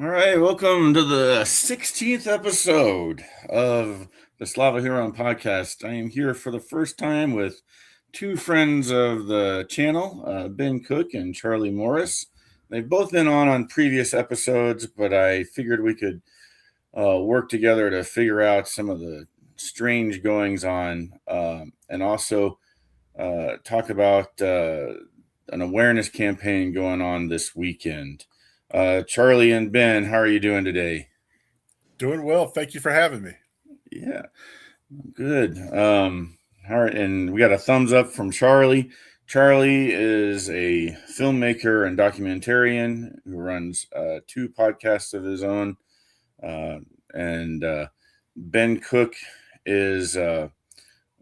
All right, welcome to the 16th episode of the Slava Heroyam Podcast. I am here for the first time with two friends of the channel, Ben Cook and Charlie Morris. They've both been on previous episodes, but I figured we could work together to figure out some of the strange goings on and also talk about an awareness campaign going on this weekend. Charlie and Ben, how are you doing today? Doing well. Thank you for having me. Yeah, good. All right, and we got a thumbs up from Charlie. Charlie is a filmmaker and documentarian who runs two podcasts of his own, uh, and Ben Cook is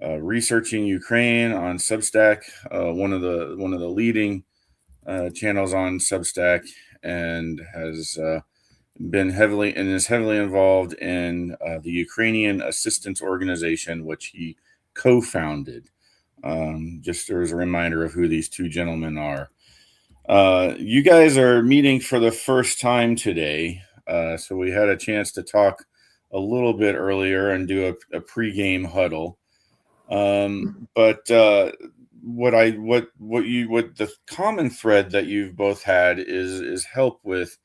researching Ukraine on Substack, one of the leading channels on Substack, and has been heavily and is heavily involved in the Ukrainian Assistance Organization, which he co-founded. Just as a reminder of who these two gentlemen are. You guys are meeting for the first time today, so we had a chance to talk a little bit earlier and do a pregame huddle. But what the common thread that you've both had is help with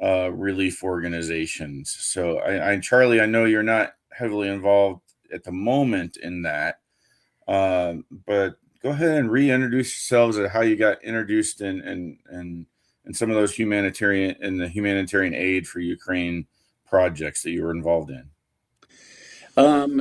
relief organizations. So Charlie, I know you're not heavily involved at the moment in that, but go ahead and reintroduce yourselves at how you got introduced in some of those humanitarian aid for Ukraine projects that you were involved in.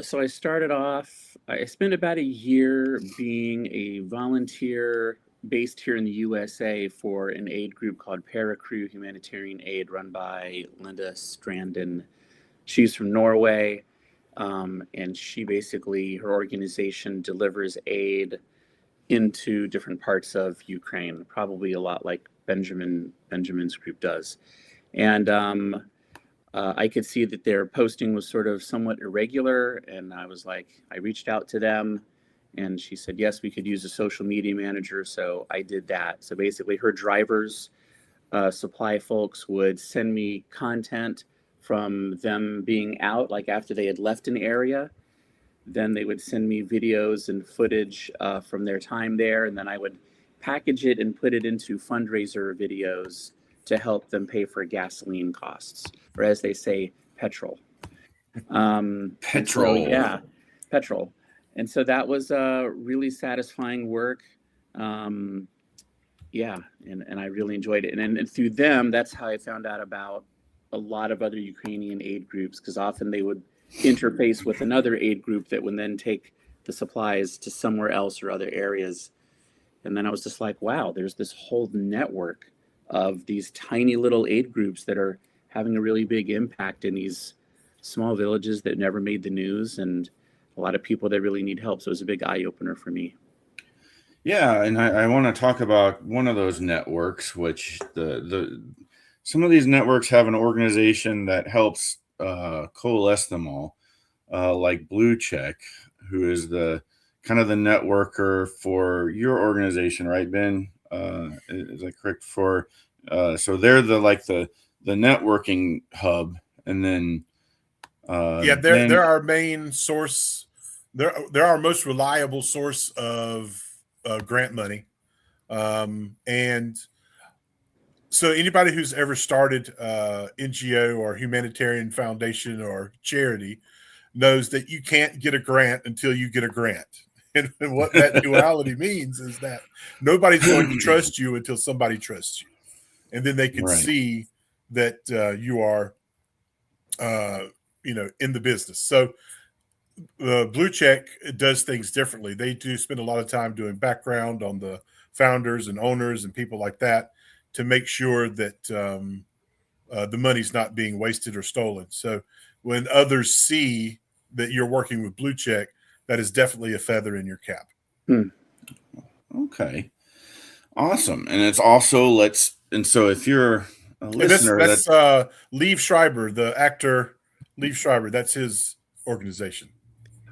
So I started off, I spent about a year being a volunteer based here in the USA for an aid group called Paracrew Humanitarian Aid run by Linda Stranden. She's from Norway, and her organization delivers aid into different parts of Ukraine, probably a lot like Benjamin's group does. And I could see that their posting was sort of somewhat irregular, and I reached out to them, and she said, yes, we could use a social media manager, so I did that. So basically, her drivers, supply folks would send me content from them being out, like after they had left an area. Then they would send me videos and footage from their time there, and then I would package it and put it into fundraiser videos to help them pay for gasoline costs, or as they say, petrol. Petrol. Petrol. And so that was really satisfying work. And I really enjoyed it. And through them, that's how I found out about a lot of other Ukrainian aid groups, because often they would interface with another aid group that would then take the supplies to somewhere else or other areas. And then I was just like, wow, there's this whole network of these tiny little aid groups that are having a really big impact in these small villages that never made the news, and a lot of people that really need help. So it was a big eye opener for me. Yeah, and I want to talk about one of those networks, which the some of these networks have an organization that helps coalesce them all, like Blue Check, who is the kind of the networker for your organization, right, Ben? Is that correct? So they're the networking hub, and then they're our main source. They're our most reliable source of grant money, and so anybody who's ever started NGO or humanitarian foundation or charity knows that you can't get a grant until you get a grant. And what that duality means is that nobody's going to trust you until somebody trusts you. And then they can see that you are, in the business. So Blue Check does things differently. They do spend a lot of time doing background on the founders and owners and people like that to make sure that the money's not being wasted or stolen. So when others see that you're working with Blue Check, that is definitely a feather in your cap. Okay. Awesome. And it's also so if you're a listener, that's Liev Schreiber, the actor Liev Schreiber, that's his organization.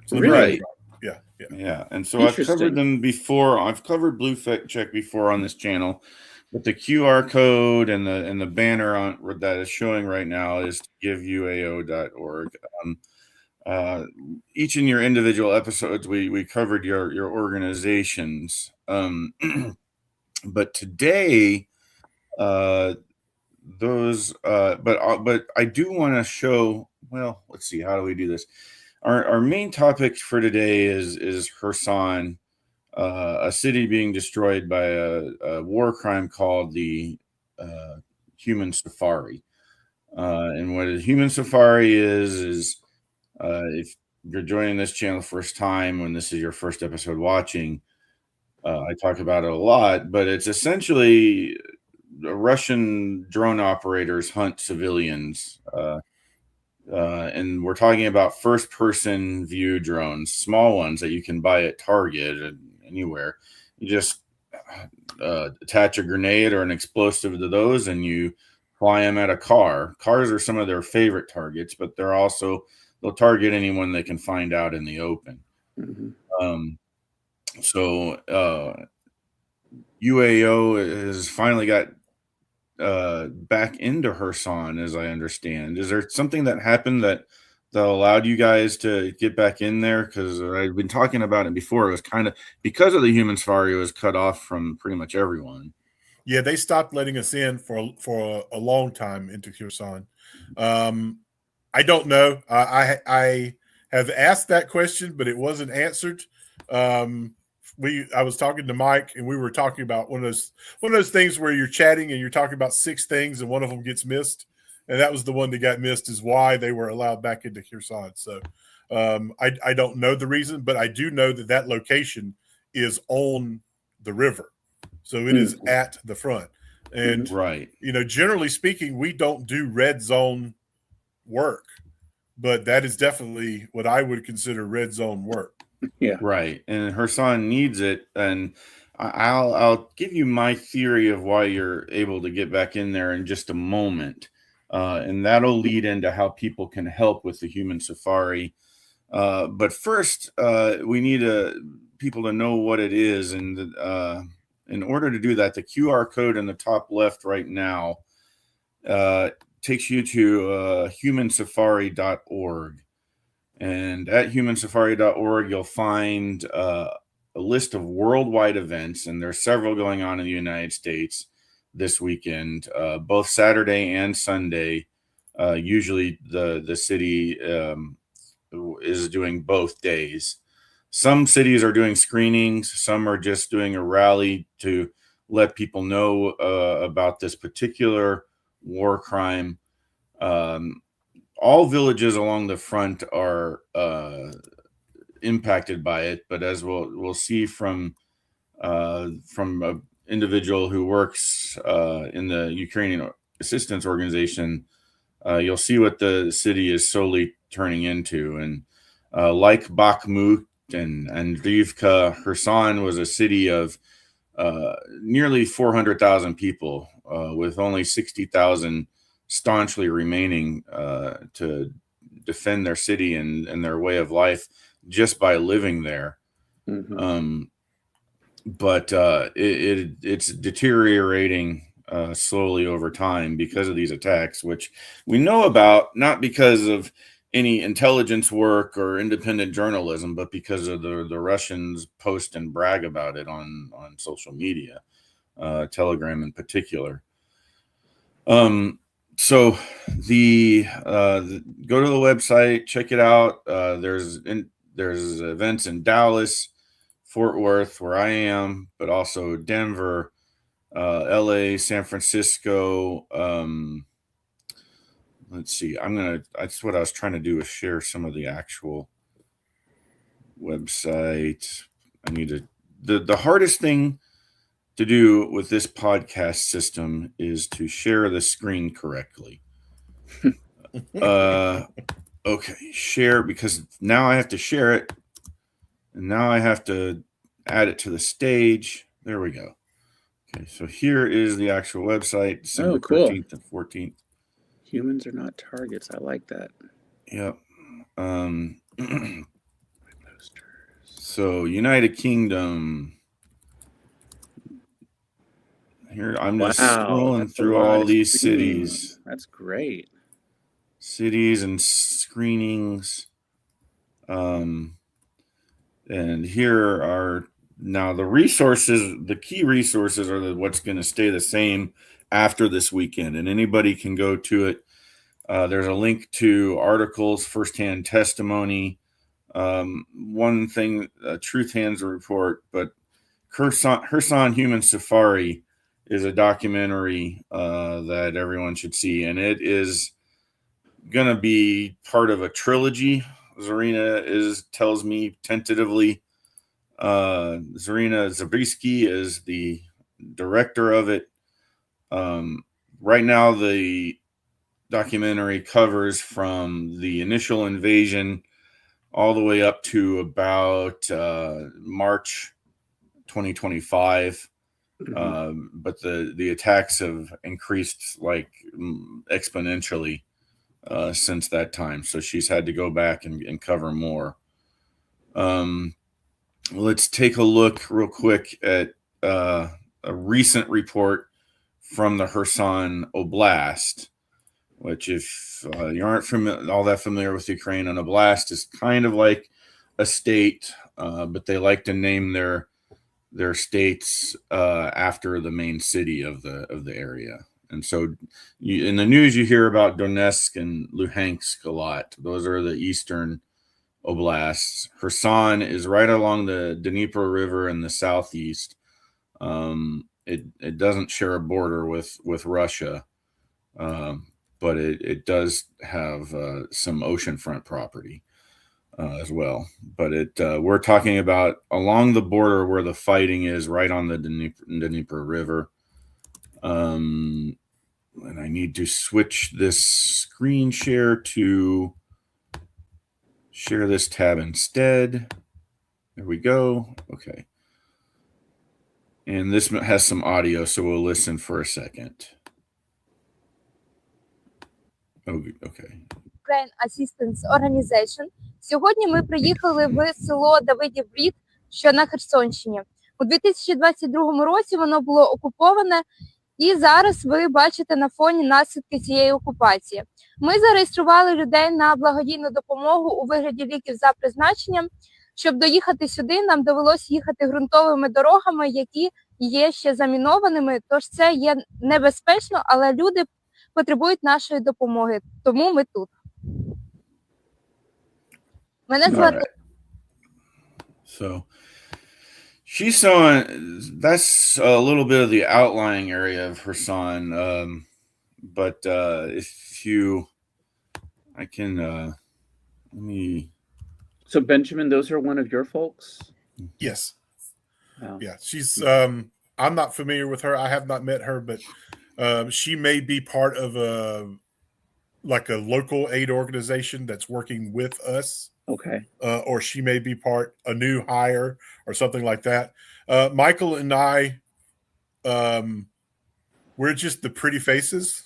So really? Yeah. And so I've covered them before. I've covered Blue Check before on this channel. But the QR code and the banner on that is showing right now is giveuao.org. Each in your individual episodes, we covered your organizations. But today, but I do want to show. Well, let's see. How do we do this? Our main topic for today is Kherson, a city being destroyed by a war crime called the human safari. And what a human safari is if you're joining this channel first time, when this is your first episode watching, I talk about it a lot, but it's essentially Russian drone operators hunt civilians. And we're talking about first person view drones, small ones that you can buy at Target and anywhere. You just attach a grenade or an explosive to those and you fly them at a car. Cars are some of their favorite targets, but they'll target anyone they can find out in the open. Mm-hmm. So UAO has finally got back into Kherson, as I understand. Is there something that happened that allowed you guys to get back in there? Because I've been talking about it before. It was kind of because of the human safari, it was cut off from pretty much everyone. Yeah, they stopped letting us in for a long time into Kherson. I don't know. I have asked that question, but it wasn't answered. I was talking to Mike, and we were talking about one of those things where you're chatting and you're talking about 6 things, and one of them gets missed, and that was the one that got missed. Is why they were allowed back into Kherson. So I don't know the reason, but I do know that location is on the river, so it is at the front. And right, generally speaking, we don't do red zone work, but that is definitely what I would consider red zone work. Yeah, right. And Kherson needs it, and I'll give you my theory of why you're able to get back in there in just a moment, and that'll lead into how people can help with the human safari. But first, we need people to know what it is, and in order to do that, the QR code in the top left right now takes you to humansafari.org. And at humansafari.org, you'll find a list of worldwide events, and there's several going on in the United States this weekend, both Saturday and Sunday. Usually the city is doing both days. Some cities are doing screenings. Some are just doing a rally to let people know about this particular war crime. All villages along the front are impacted by it, but as we'll see from an individual who works in the Ukrainian assistance organization, you'll see what the city is slowly turning into. And like Bakhmut and Andriivka, Kherson was a city of nearly 400,000 people, with only 60,000 staunchly remaining to defend their city and their way of life just by living there. Mm-hmm. But it's deteriorating slowly over time because of these attacks, which we know about, not because of any intelligence work or independent journalism, but because of the Russians post and brag about it on social media, Telegram in particular. So go to the website, check it out. There's events in Dallas, Fort Worth, where I am, but also Denver, LA, San Francisco. Let's see. That's what I was trying to do, is share some of the actual website. The hardest thing to do with this podcast system is to share the screen correctly. Okay, share, because now I have to share it, and now I have to add it to the stage. There we go. Okay, so here is the actual website, December 13th and 14th. Humans are not targets. I like that. Yep. So United Kingdom. Here, I'm just scrolling through all these cities. That's great. Cities and screenings. And here are now the resources. The key resources are what's going to stay the same after this weekend, and anybody can go to it. There's a link to articles, firsthand testimony. One thing, Truth Hands report, but Kherson Human Safari is a documentary that everyone should see, and it is going to be part of a trilogy. Zarina tells me tentatively. Zarina Zabriskie is the director of it. Right now, the documentary covers from the initial invasion all the way up to about March 2025. But the attacks have increased like exponentially since that time. So she's had to go back and cover more. Let's take a look real quick at a recent report from the Kherson Oblast, which if you aren't all that familiar with Ukraine, an oblast is kind of like a state, but they like to name their states after the main city of the area. And so in the news, you hear about Donetsk and Luhansk a lot. Those are the eastern oblasts. Kherson is right along the Dnieper River in the southeast. It doesn't share a border with Russia, but it does have some oceanfront property as well. But we're talking about along the border where the fighting is, right on the Dnieper River. And I need to switch this screen share to share this tab instead. There we go. Okay. And this has some audio, so we'll listen for a second. Okay. Ukraine Assistance Organization. Сьогодні ми приїхали в село Давидів Брід, що на Херсонщині. У 2022 році воно було окуповане, і зараз ви бачите на фоні наслідки цієї окупації. Ми зареєстрували людей на благодійну допомогу у вигляді ліків за призначенням. Щоб доїхати сюди, нам довелося їхати ґрунтовими дорогами, які є ще замінованими, тож це є небезпечно, але люди потребують нашої допомоги, тому ми тут. Мене звати... So she's showing, that's a little bit of the outlying area of Kherson, but if you, I can, let me. So Benjamin, those are one of your folks? Yes. Wow. Yeah, she's, I'm not familiar with her. I have not met her, but she may be part of a local aid organization that's working with us. Okay. Or she may be a new hire or something like that. Michael and I, we're just the pretty faces.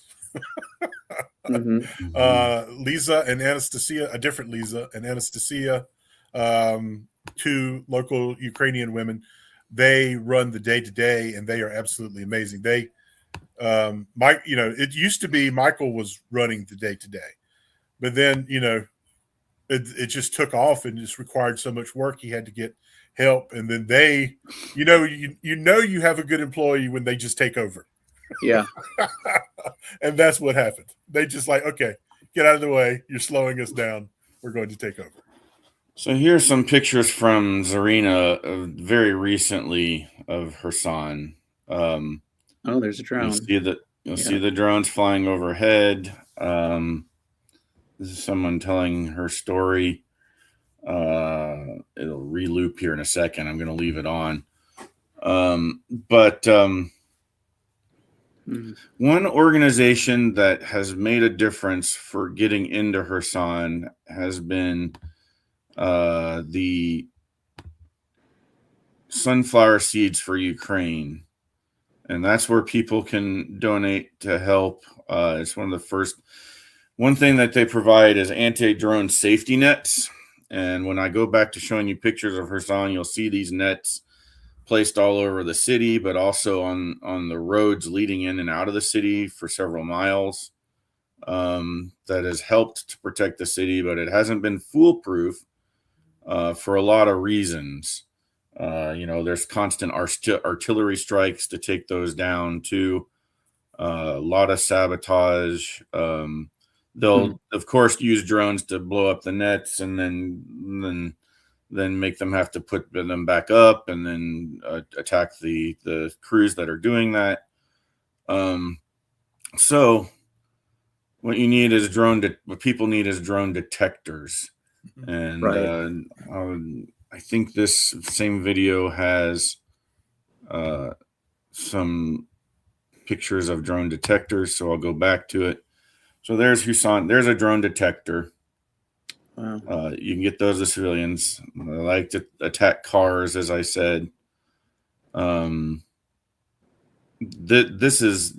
Mm-hmm. Lisa and Anastasia, a different Lisa and Anastasia, two local Ukrainian women, they run the day-to-day and they are absolutely amazing. They, Mike, it used to be Michael was running the day-to-day, but then, it just took off and just required so much work. He had to get help. And then they, you have a good employee when they just take over. Yeah. And that's what happened. They just like, okay, get out of the way. You're slowing us down. We're going to take over. So here's some pictures from Zarina very recently of Kherson. Oh, there's a drone. You'll see the drones flying overhead. This is someone telling her story. It'll re-loop here in a second. I'm going to leave it on. One organization that has made a difference for getting into Kherson has been the Sunflower Seeds for Ukraine. And that's where people can donate to help. It's one thing that they provide is anti-drone safety nets. And when I go back to showing you pictures of Kherson, you'll see these nets placed all over the city, but also on the roads leading in and out of the city for several miles. That has helped to protect the city, but it hasn't been foolproof for a lot of reasons. There's constant artillery strikes to take those down too. A lot of sabotage. They'll of course use drones to blow up the nets and then make them have to put them back up and then attack the crews that are doing that. So what you need is what people need is drone detectors. And Right. I think this same video has some pictures of drone detectors, so I'll go back to it. So there's Husan. There's a drone detector. Wow. You can get those to civilians. They like to attack cars, as I said. This is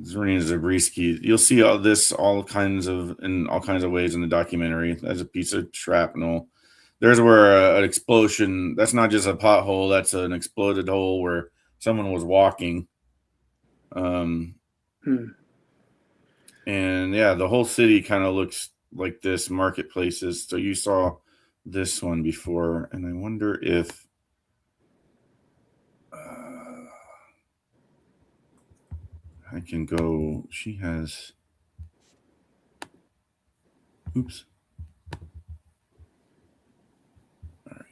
Zorina Zabriskie. You'll see all this in all kinds of ways in the documentary. As a piece of shrapnel. There's where an explosion. That's not just a pothole. That's an exploded hole where someone was walking. And yeah, the whole city kind of looks like this, marketplaces. So you saw this one before, and I wonder if I can go. She has. Oops. All right.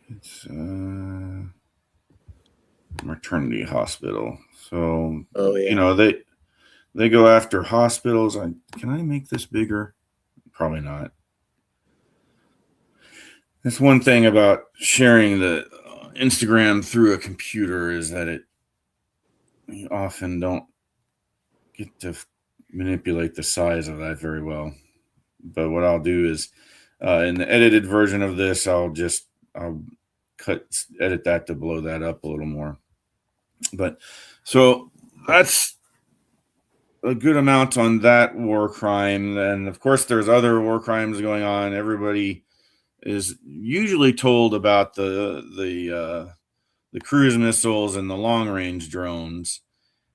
It's maternity hospital. So they go after hospitals. Can I make this bigger? Probably not. That's one thing about sharing the Instagram through a computer is that you often don't get to manipulate the size of that very well. But what I'll do is in the edited version of this, I'll edit that to blow that up a little more. But so that's a good amount on that war crime. And of course, there's other war crimes going on. Everybody is usually told about the cruise missiles and the long range drones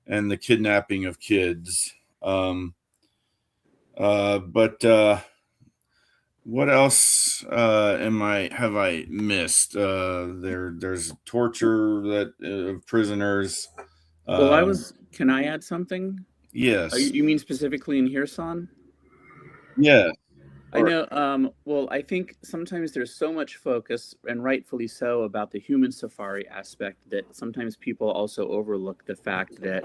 and the kidnapping of kids. But what else have I missed? There's torture of prisoners. Well, can I add something? Yes. You mean specifically in Kherson? Yeah. I know. Well, I think sometimes there's so much focus, and rightfully so, about the human safari aspect that sometimes people also overlook the fact that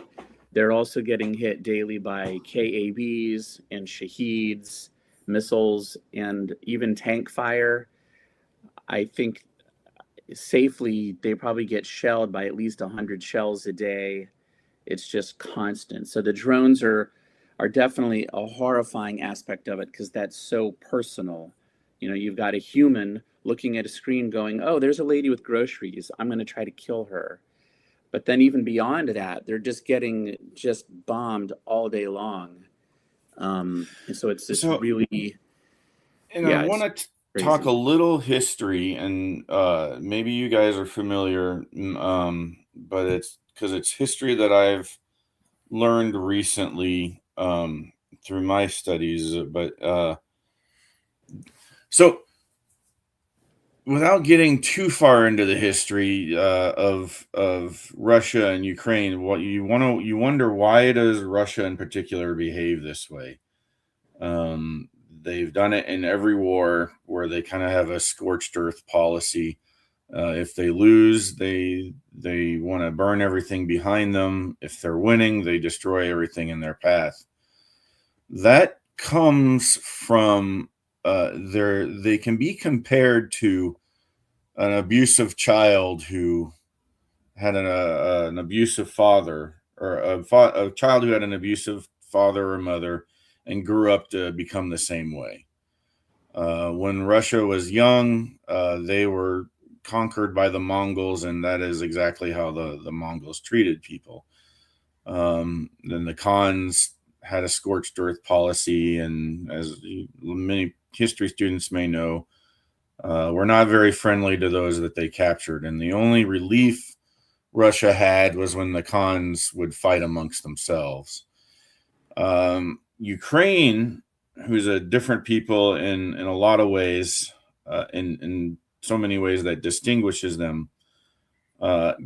they're also getting hit daily by KABs and Shaheeds, missiles, and even tank fire. I think safely they probably get shelled by at least 100 shells a day. It's just constant. So the drones are definitely a horrifying aspect of it because that's so personal. You've got a human looking at a screen going, oh, there's a lady with groceries. I'm going to try to kill her. But then even beyond that, they're just getting bombed all day long. And so it's really... And I want to talk a little history, and maybe you guys are familiar, but it's because it's history that I've learned recently through my studies. But so without getting too far into the history of Russia and Ukraine, what you wonder, why does Russia in particular behave this way? They've done it in every war where they kind of have a scorched earth policy. If they lose, they want to burn everything behind them. If they're winning, they destroy everything in their path. That comes from they can be compared to an abusive child who had an abusive father, or a child who had an abusive father or mother and grew up to become the same way. When Russia was young, they were conquered by the Mongols, and that is exactly how the Mongols treated people. Then the Khans had a scorched earth policy, and as many history students may know, were not very friendly to those that they captured. And the only relief Russia had was when the Khans would fight amongst themselves. Ukraine, who's a different people in a lot of ways, in so many ways that distinguishes them,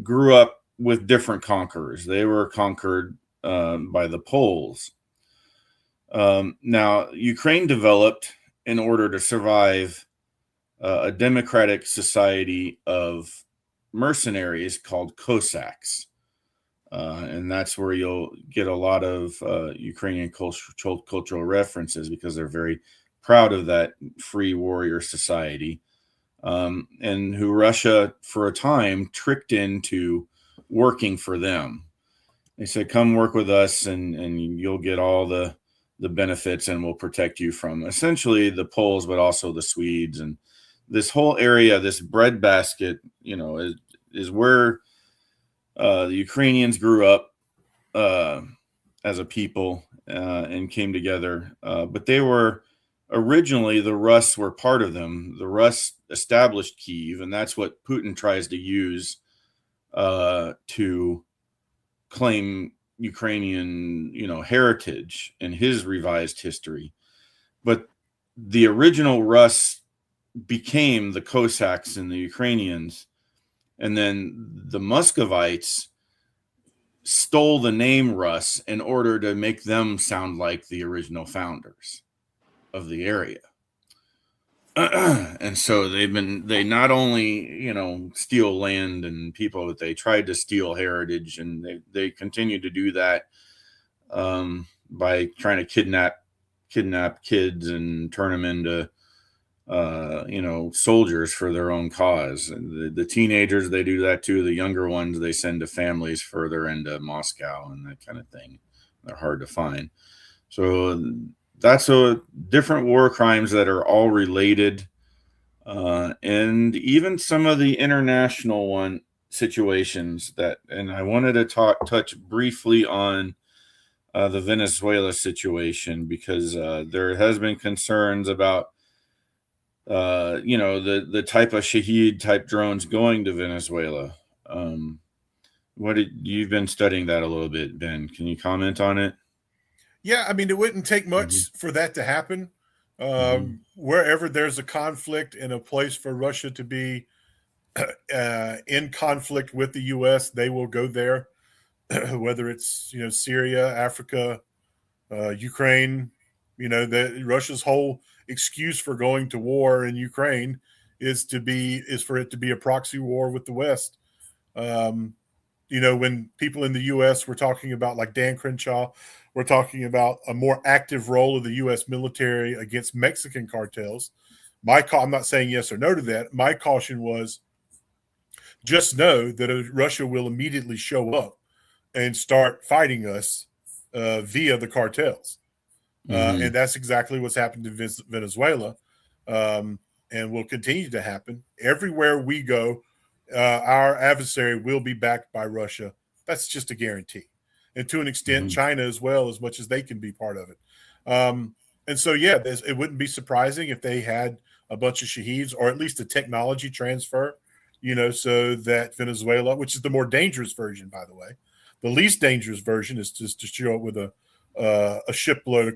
grew up with different conquerors. They were conquered by the Poles. Now, Ukraine developed, in order to survive, a democratic society of mercenaries called Cossacks. And that's where you'll get a lot of Ukrainian cultural references, because they're very proud of that free warrior society, and who Russia, for a time, tricked into working for them. They said, come work with us and you'll get all the benefits, and we'll protect you from essentially the Poles, but also the Swedes. And this whole area, this breadbasket, is where the Ukrainians grew up as a people and came together. But they were originally, the Rus were part of them. The Rus established Kyiv, and that's what Putin tries to use to claim Ukrainian, heritage in his revised history. But the original Rus became the Cossacks and the Ukrainians. And then the Muscovites stole the name Rus in order to make them sound like the original founders of the area. And so they not only, steal land and people, but they tried to steal heritage, and they continue to do that by trying to kidnap kids and turn them into soldiers for their own cause. And the teenagers, they do that too. The younger ones, they send to families further into Moscow and that kind of thing. They're hard to find. So that's a different war crimes that are all related. And even some of the international situations and I wanted to touch briefly on the Venezuela situation, because there has been concerns about the type of Shahed type drones going to Venezuela. You've been studying that a little bit, Ben? Can you comment on it? Yeah, I mean, it wouldn't take much for that to happen. Wherever there's a conflict and a place for Russia to be in conflict with the U.S., they will go there. Whether it's Syria, Africa, Ukraine, Russia's whole excuse for going to war in Ukraine is for it to be a proxy war with the West. When people in the U.S. were talking about, like Dan Crenshaw, we're talking about a more active role of the U.S. military against Mexican cartels. I'm not saying yes or no to that. My caution was, just know that Russia will immediately show up and start fighting us via the cartels. And that's exactly what's happened in Venezuela, and will continue to happen. Everywhere we go, our adversary will be backed by Russia. That's just a guarantee. And to an extent, China as well, as much as they can be part of it. And so, yeah, it wouldn't be surprising if they had a bunch of Shaheeds, or at least a technology transfer, so that Venezuela, which is the more dangerous version, by the way, the least dangerous version is just to show up with a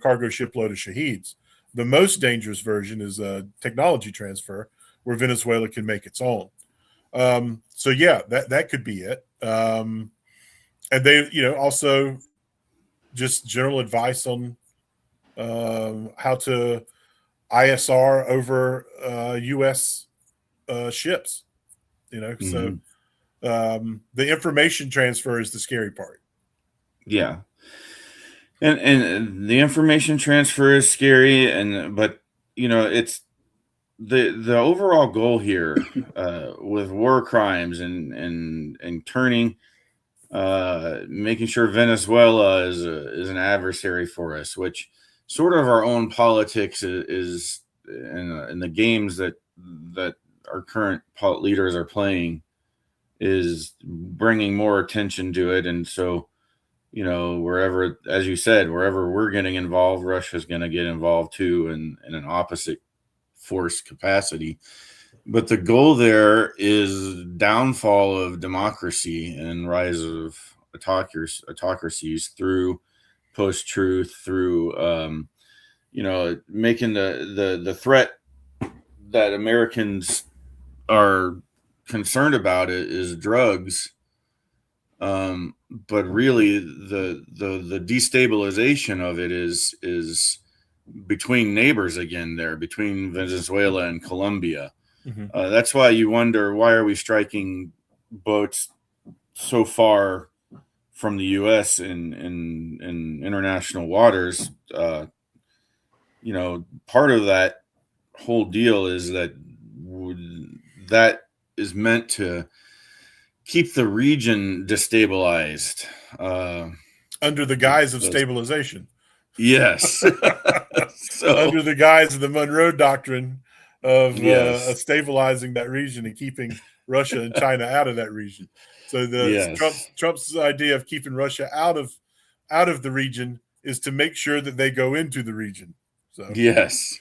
cargo shipload of Shaheeds. The most dangerous version is a technology transfer where Venezuela can make its own. So yeah, that could be it. And they, also just general advice on how to ISR over U.S. ships. So the information transfer is the scary part. Yeah. And the information transfer is scary, but it's the overall goal here with war crimes and turning, making sure Venezuela is an adversary for us, which sort of our own politics is in the games that our current leaders are playing, is bringing more attention to it. And so wherever, as you said, wherever we're getting involved, Russia's going to get involved too, in an opposite force capacity. But the goal there is downfall of democracy and rise of autocracies through post-truth, through making the threat that Americans are concerned about is drugs. But really the destabilization of it is between neighbors again, there between Venezuela and Colombia. Mm-hmm. That's why you wonder, why are we striking boats so far from the U.S. in international waters? Part of that whole deal is that is meant to keep the region destabilized. Under the guise of stabilization. Yes. Under the guise of the Monroe Doctrine of stabilizing that region and keeping Russia and China out of that region. So Trump's idea of keeping Russia out of the region is to make sure that they go into the region. So yes,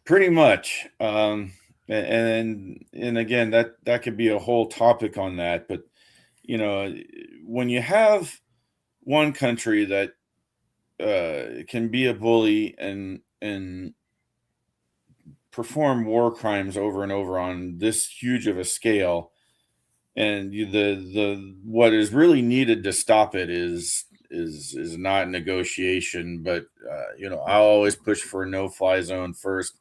pretty much. And again, that could be a whole topic on that. But when you have one country that can be a bully and perform war crimes over and over on this huge of a scale, and the what is really needed to stop it is not negotiation, but I'll always push for a no-fly zone first,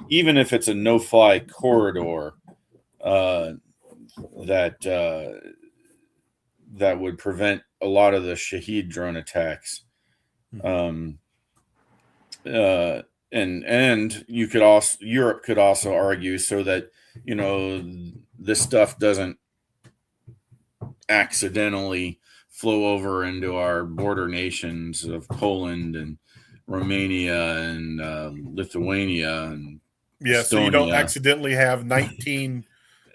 even if it's a no-fly corridor that would prevent a lot of the Shahed drone attacks. And you could also, Europe could also argue so that this stuff doesn't accidentally flow over into our border nations of Poland and Romania and Lithuania and Estonia. So you don't accidentally have 19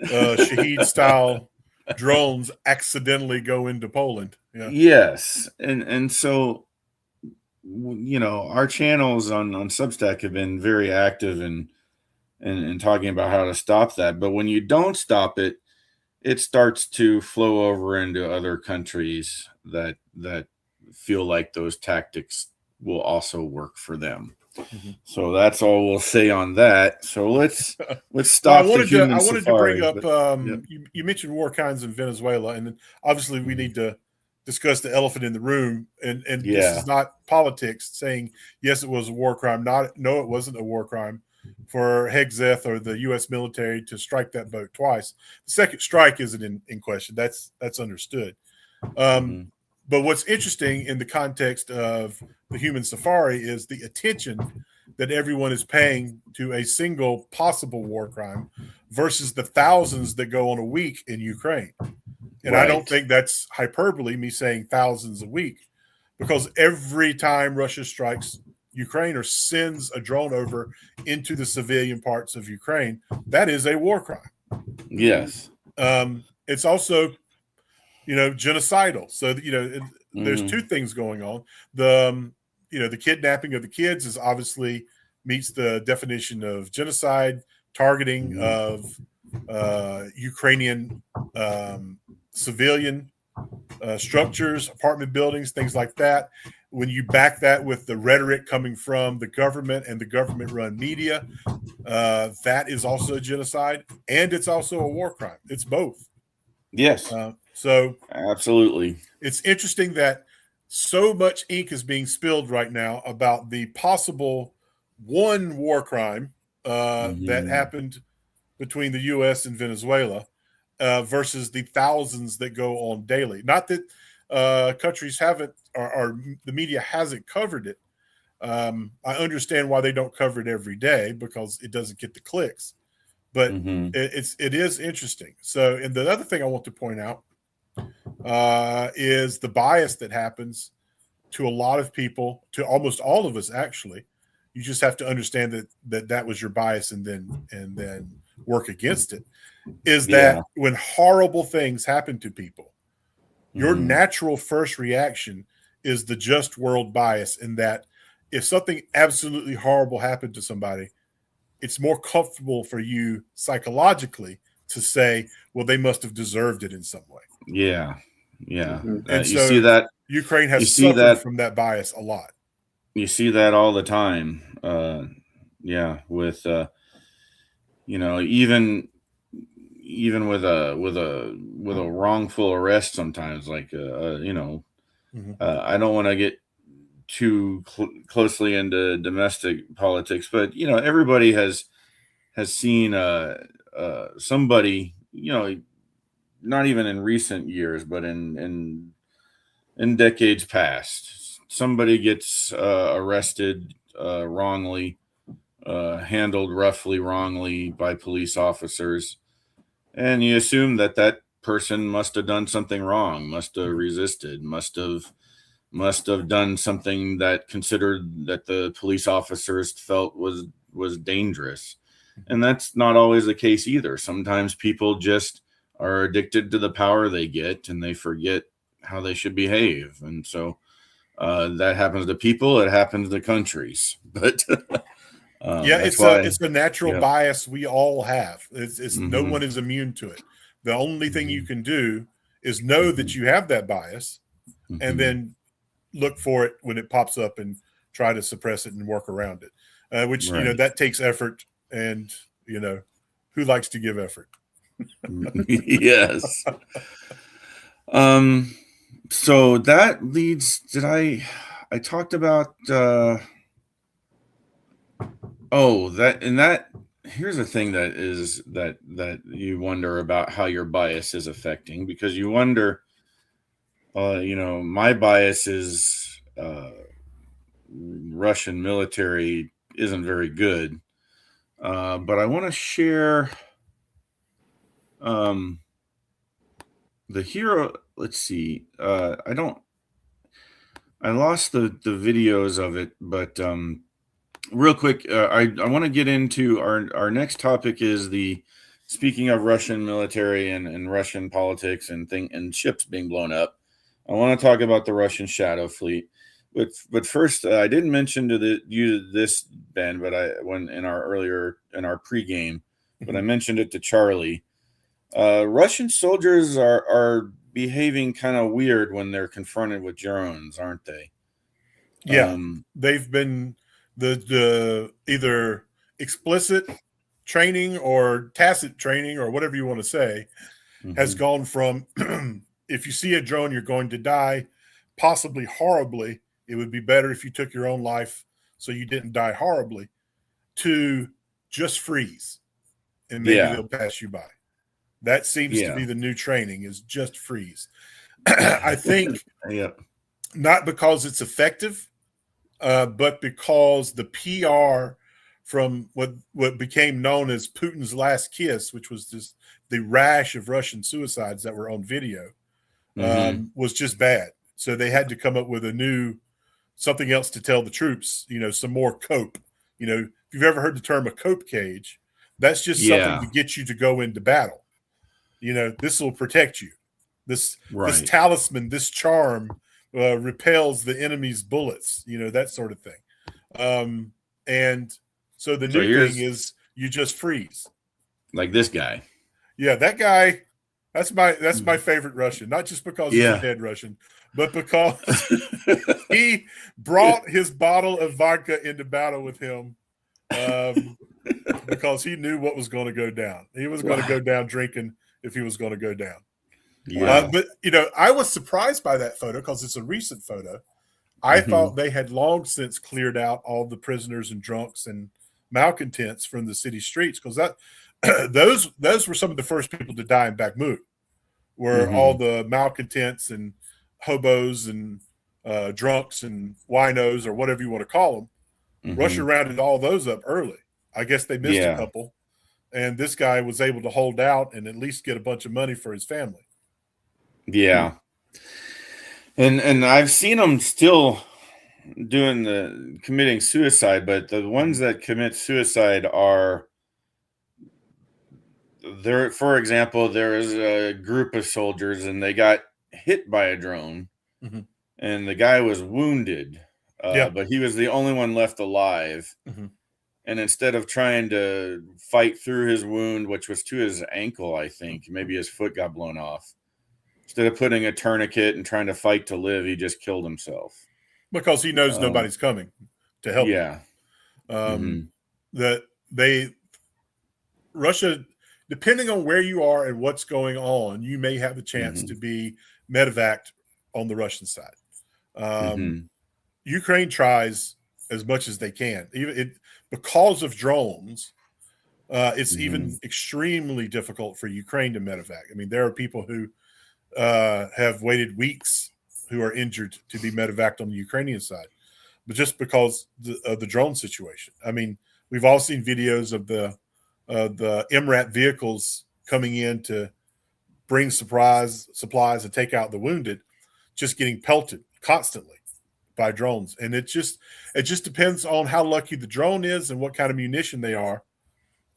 Shahed style drones accidentally go into Poland. Yeah. Yes, and so our channels on Substack have been very active in talking about how to stop that. But when you don't stop it, it starts to flow over into other countries that feel like those tactics will also work for them. Mm-hmm. So that's all we'll say on that. So let's stop. I wanted to bring up. You mentioned war crimes in Venezuela, and obviously we need to discuss the elephant in the room. And this is not politics saying yes, it was a war crime. No, it wasn't a war crime for Hegseth or the U.S. military to strike that boat twice. The second strike isn't in question. That's understood. But what's interesting in the context of the human safari is the attention that everyone is paying to a single possible war crime versus the thousands that go on a week in Ukraine. And I don't think that's hyperbole, me saying thousands a week, because every time Russia strikes Ukraine or sends a drone over into the civilian parts of Ukraine, that is a war crime. Yes. It's also, genocidal. So, there's two things going on. The kidnapping of the kids is obviously meets the definition of genocide, targeting of Ukrainian civilian structures, apartment buildings, things like that. When you back that with the rhetoric coming from the government and the government-run media, that is also genocide, and it's also a war crime. It's both. Yes. So absolutely. It's interesting that so much ink is being spilled right now about the possible one war crime that happened between the U.S. and Venezuela versus the thousands that go on daily. Not that countries haven't or the media hasn't covered it. I understand why they don't cover it every day, because it doesn't get the clicks. But it is interesting. So, and the other thing I want to point out is the bias that happens to a lot of people, to almost all of us, actually. You just have to understand that was your bias and then work against it. Is that when horrible things happen to people, your natural first reaction is the just world bias, in that if something absolutely horrible happened to somebody, it's more comfortable for you psychologically to say, well, they must have deserved it in some way. Yeah. And you so see that Ukraine has suffered from that bias a lot. You see that all the time. With even with a wrongful arrest sometimes, like I don't want to get too closely into domestic politics, but everybody has seen somebody, not even in recent years, but in decades past, somebody gets arrested wrongly, handled roughly wrongly by police officers, and you assume that person must have done something wrong, must have resisted, must have done something that the police officers felt was dangerous. And that's not always the case either. Sometimes people just are addicted to the power they get, and they forget how they should behave. And so that happens to people, it happens to countries. But it's a natural bias we all have. It's no one is immune to it. The only thing you can do is know that you have that bias, and then look for it when it pops up and try to suppress it and work around it, which that takes effort, and who likes to give effort? Yes. So that leads, I talked about here's a thing that you wonder about how your bias is affecting, because you wonder, my bias is Russian military isn't very good, but I want to share the hero. Let's see. I lost the videos of it, but real quick, I want to get into our next topic is speaking of Russian military and Russian politics and ships being blown up. I want to talk about the Russian Shadow Fleet. But first, I didn't mention to you this, Ben, but in our pregame, but I mentioned it to Charlie. Russian soldiers are behaving kind of weird when they're confronted with drones, aren't they? Yeah, they've been the either explicit training or tacit training, or whatever you want to say, has gone from if you see a drone, you're going to die, possibly horribly. It would be better if you took your own life so you didn't die horribly, to just freeze and maybe they'll pass you by. That seems to be the new training, is just freeze. I think not because it's effective, but because the PR from what became known as Putin's last kiss, which was the rash of Russian suicides that were on video, was just bad. So they had to come up with something else to tell the troops, some more cope. If you've ever heard the term a cope cage, that's just something to get you to go into battle. This will protect you. This talisman, this charm repels the enemy's bullets, that sort of thing. And so the new thing is you just freeze. Like this guy. Yeah, that guy, that's my favorite Russian, not just because he's a dead Russian, but because he brought his bottle of vodka into battle with him, because he knew what was going to go down. He was going to go down drinking if he was going to go down. Yeah. But I was surprised by that photo because it's a recent photo. I thought they had long since cleared out all the prisoners and drunks and malcontents from the city streets, because those were some of the first people to die in Bakhmut, were all the malcontents and hobos and drunks and winos, or whatever you want to call them. Russia rounded all those up early. I guess they missed a couple, and this guy was able to hold out and at least get a bunch of money for his family. Yeah. And I've seen them still committing suicide, but the ones that commit suicide are there. For example, there is a group of soldiers and they got hit by a drone, mm-hmm. and the guy was wounded, but he was the only one left alive. Mm-hmm. And instead of trying to fight through his wound, which was to his ankle, I think, maybe his foot got blown off, instead of putting a tourniquet and trying to fight to live, he just killed himself. Because he knows nobody's coming to help him. That Russia, depending on where you are and what's going on, you may have a chance to be medevaced on the Russian side. Ukraine tries as much as they can, because of drones. It's even extremely difficult for Ukraine to medevac. I mean, there are people who have waited weeks who are injured to be medevaced on the Ukrainian side, but just because of the drone situation. I mean, we've all seen videos of the MRAP vehicles coming in to bring supplies and take out the wounded, just getting pelted constantly by drones. And it just depends on how lucky the drone is and what kind of munition they are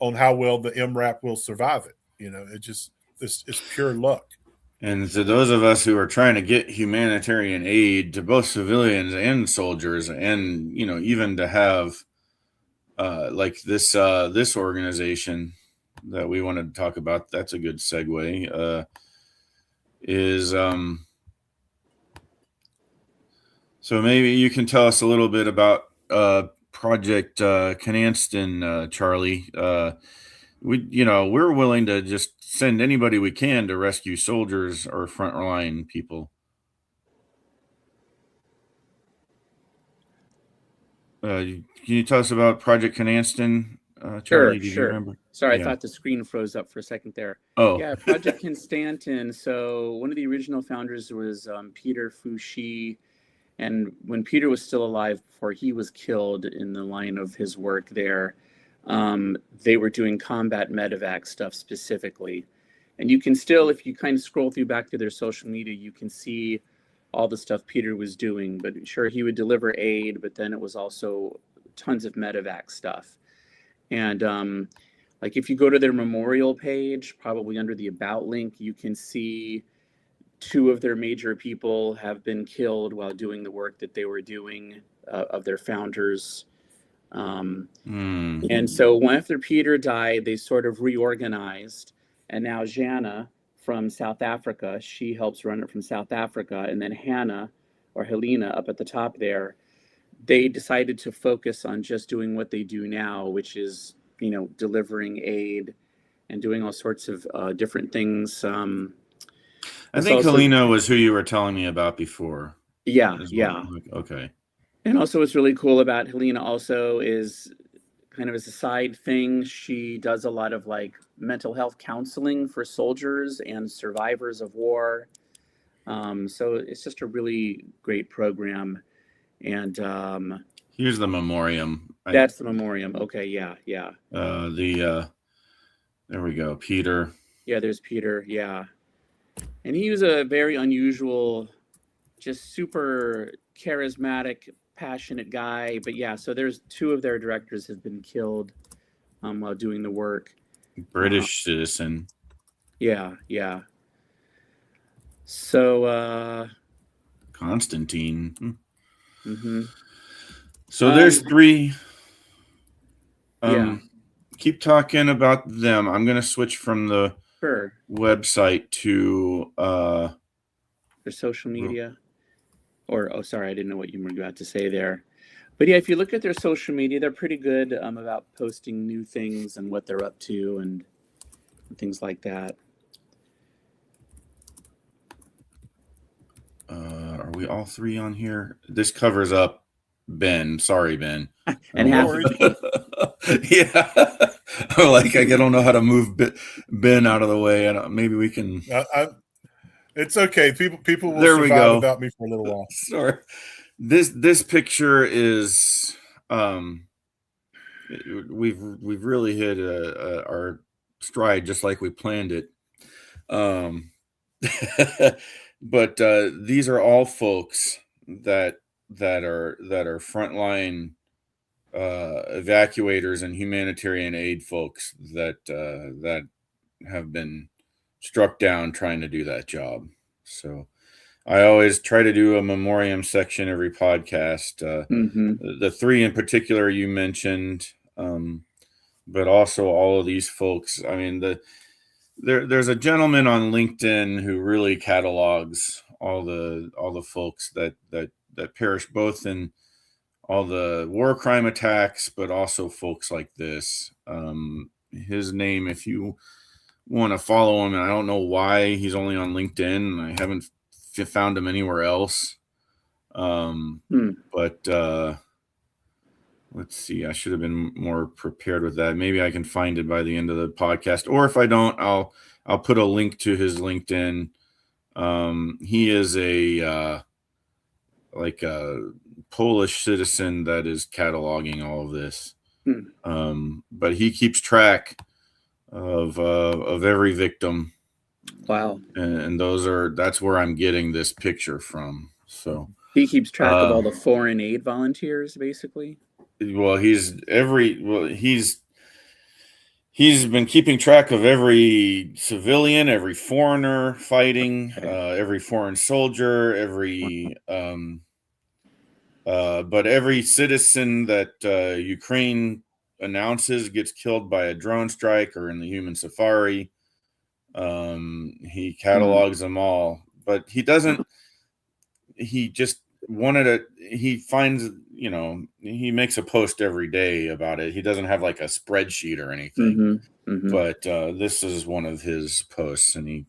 on how well the MRAP will survive it. You know, it's pure luck. And to those of us who are trying to get humanitarian aid to both civilians and soldiers, and, you know, even to have like this organization that we wanted to talk about, that's a good segue, is so maybe you can tell us a little bit about Project Cananston, Charlie. We're willing to just send anybody we can to rescue soldiers or frontline people. Can you tell us about Project Cananston, Charlie? Sure. You remember? Sorry, I thought the screen froze up for a second there. Oh, yeah, Project Constantin. So one of the original founders was Peter Fouché. And when Peter was still alive, before he was killed in the line of his work there, they were doing combat medevac stuff specifically. And you can still, if you kind of scroll back through their social media, you can see all the stuff Peter was doing. But sure, he would deliver aid, but then it was also tons of medevac stuff. And like if you go to their memorial page, probably under the About link, you can see 2 of their major people have been killed while doing the work that they were doing, of their founders. And so after Peter died, they sort of reorganized. And now Jana from South Africa, she helps run it from South Africa. And then Hannah, or Helena, up at the top there, they decided to focus on just doing what they do now, which is, you know, delivering aid and doing all sorts of different things. I think Helena was who you were telling me about before. Yeah. Okay. And also what's really cool about Helena also is kind of as a side thing, she does a lot of like mental health counseling for soldiers and survivors of war. So it's just a really great program. And here's the memoriam. That's the memoriam. Okay, yeah. There we go. Peter. Yeah, there's Peter. Yeah. And he was a very unusual, just super charismatic, passionate guy. But yeah, so there's 2 of their directors have been killed while doing the work. British citizen. Yeah. So Constantine. Mm-hmm. So there's 3. Keep talking about them. I'm going to switch from the website to their social media. Sorry, I didn't know what you were about to say there. But yeah, if you look at their social media, they're pretty good about posting new things and what they're up to and things like that. Are we all 3 on here? This covers up Ben. Sorry, Ben. And yeah. Like I don't know how to move Ben out of the way, and maybe we can. It's okay. People will survive without me for a little while. Sorry. This picture is we've really hit our stride just like we planned it. But these are all folks that are frontline evacuators and humanitarian aid folks that have been struck down trying to do that job. So I always try to do a memoriam section every podcast. The three in particular you mentioned, but also all of these folks. I mean, there's a gentleman on LinkedIn who really catalogs all the folks that perished both in all the war crime attacks, but also folks like this. His name, if you want to follow him, and I don't know why he's only on LinkedIn, and I haven't found him anywhere else. But let's see, I should have been more prepared with that. Maybe I can find it by the end of the podcast, or if I don't, I'll put a link to his LinkedIn. He is a Polish citizen that is cataloging all of this. But he keeps track of every victim. Wow. And that's where I'm getting this picture from. So he keeps track of all the foreign aid volunteers, basically. Well, he's been keeping track of every civilian, every foreigner fighting, every foreign soldier, but every citizen that Ukraine announces gets killed by a drone strike or in the human safari. He catalogs them all, but he doesn't. He just he finds, he makes a post every day about it. He doesn't have like a spreadsheet or anything, but this is one of his posts, and it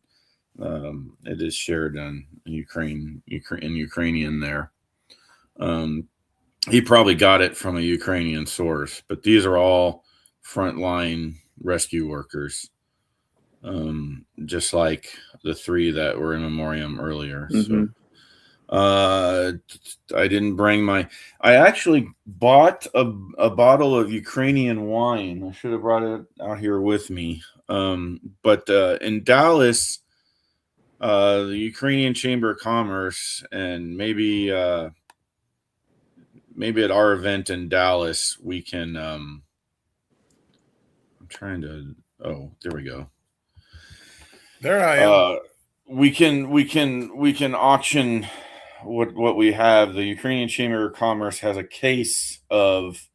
is shared on Ukrainian there. He probably got it from a Ukrainian source, but these are all frontline rescue workers, just like the three that were in memoriam earlier. So I didn't bring I actually bought a bottle of Ukrainian wine. I should have brought it out here with me. But in Dallas, the Ukrainian Chamber of Commerce, and maybe at our event in Dallas, we can, I'm trying to, there we go. There I am. We can auction what we have. The Ukrainian Chamber of Commerce has a case of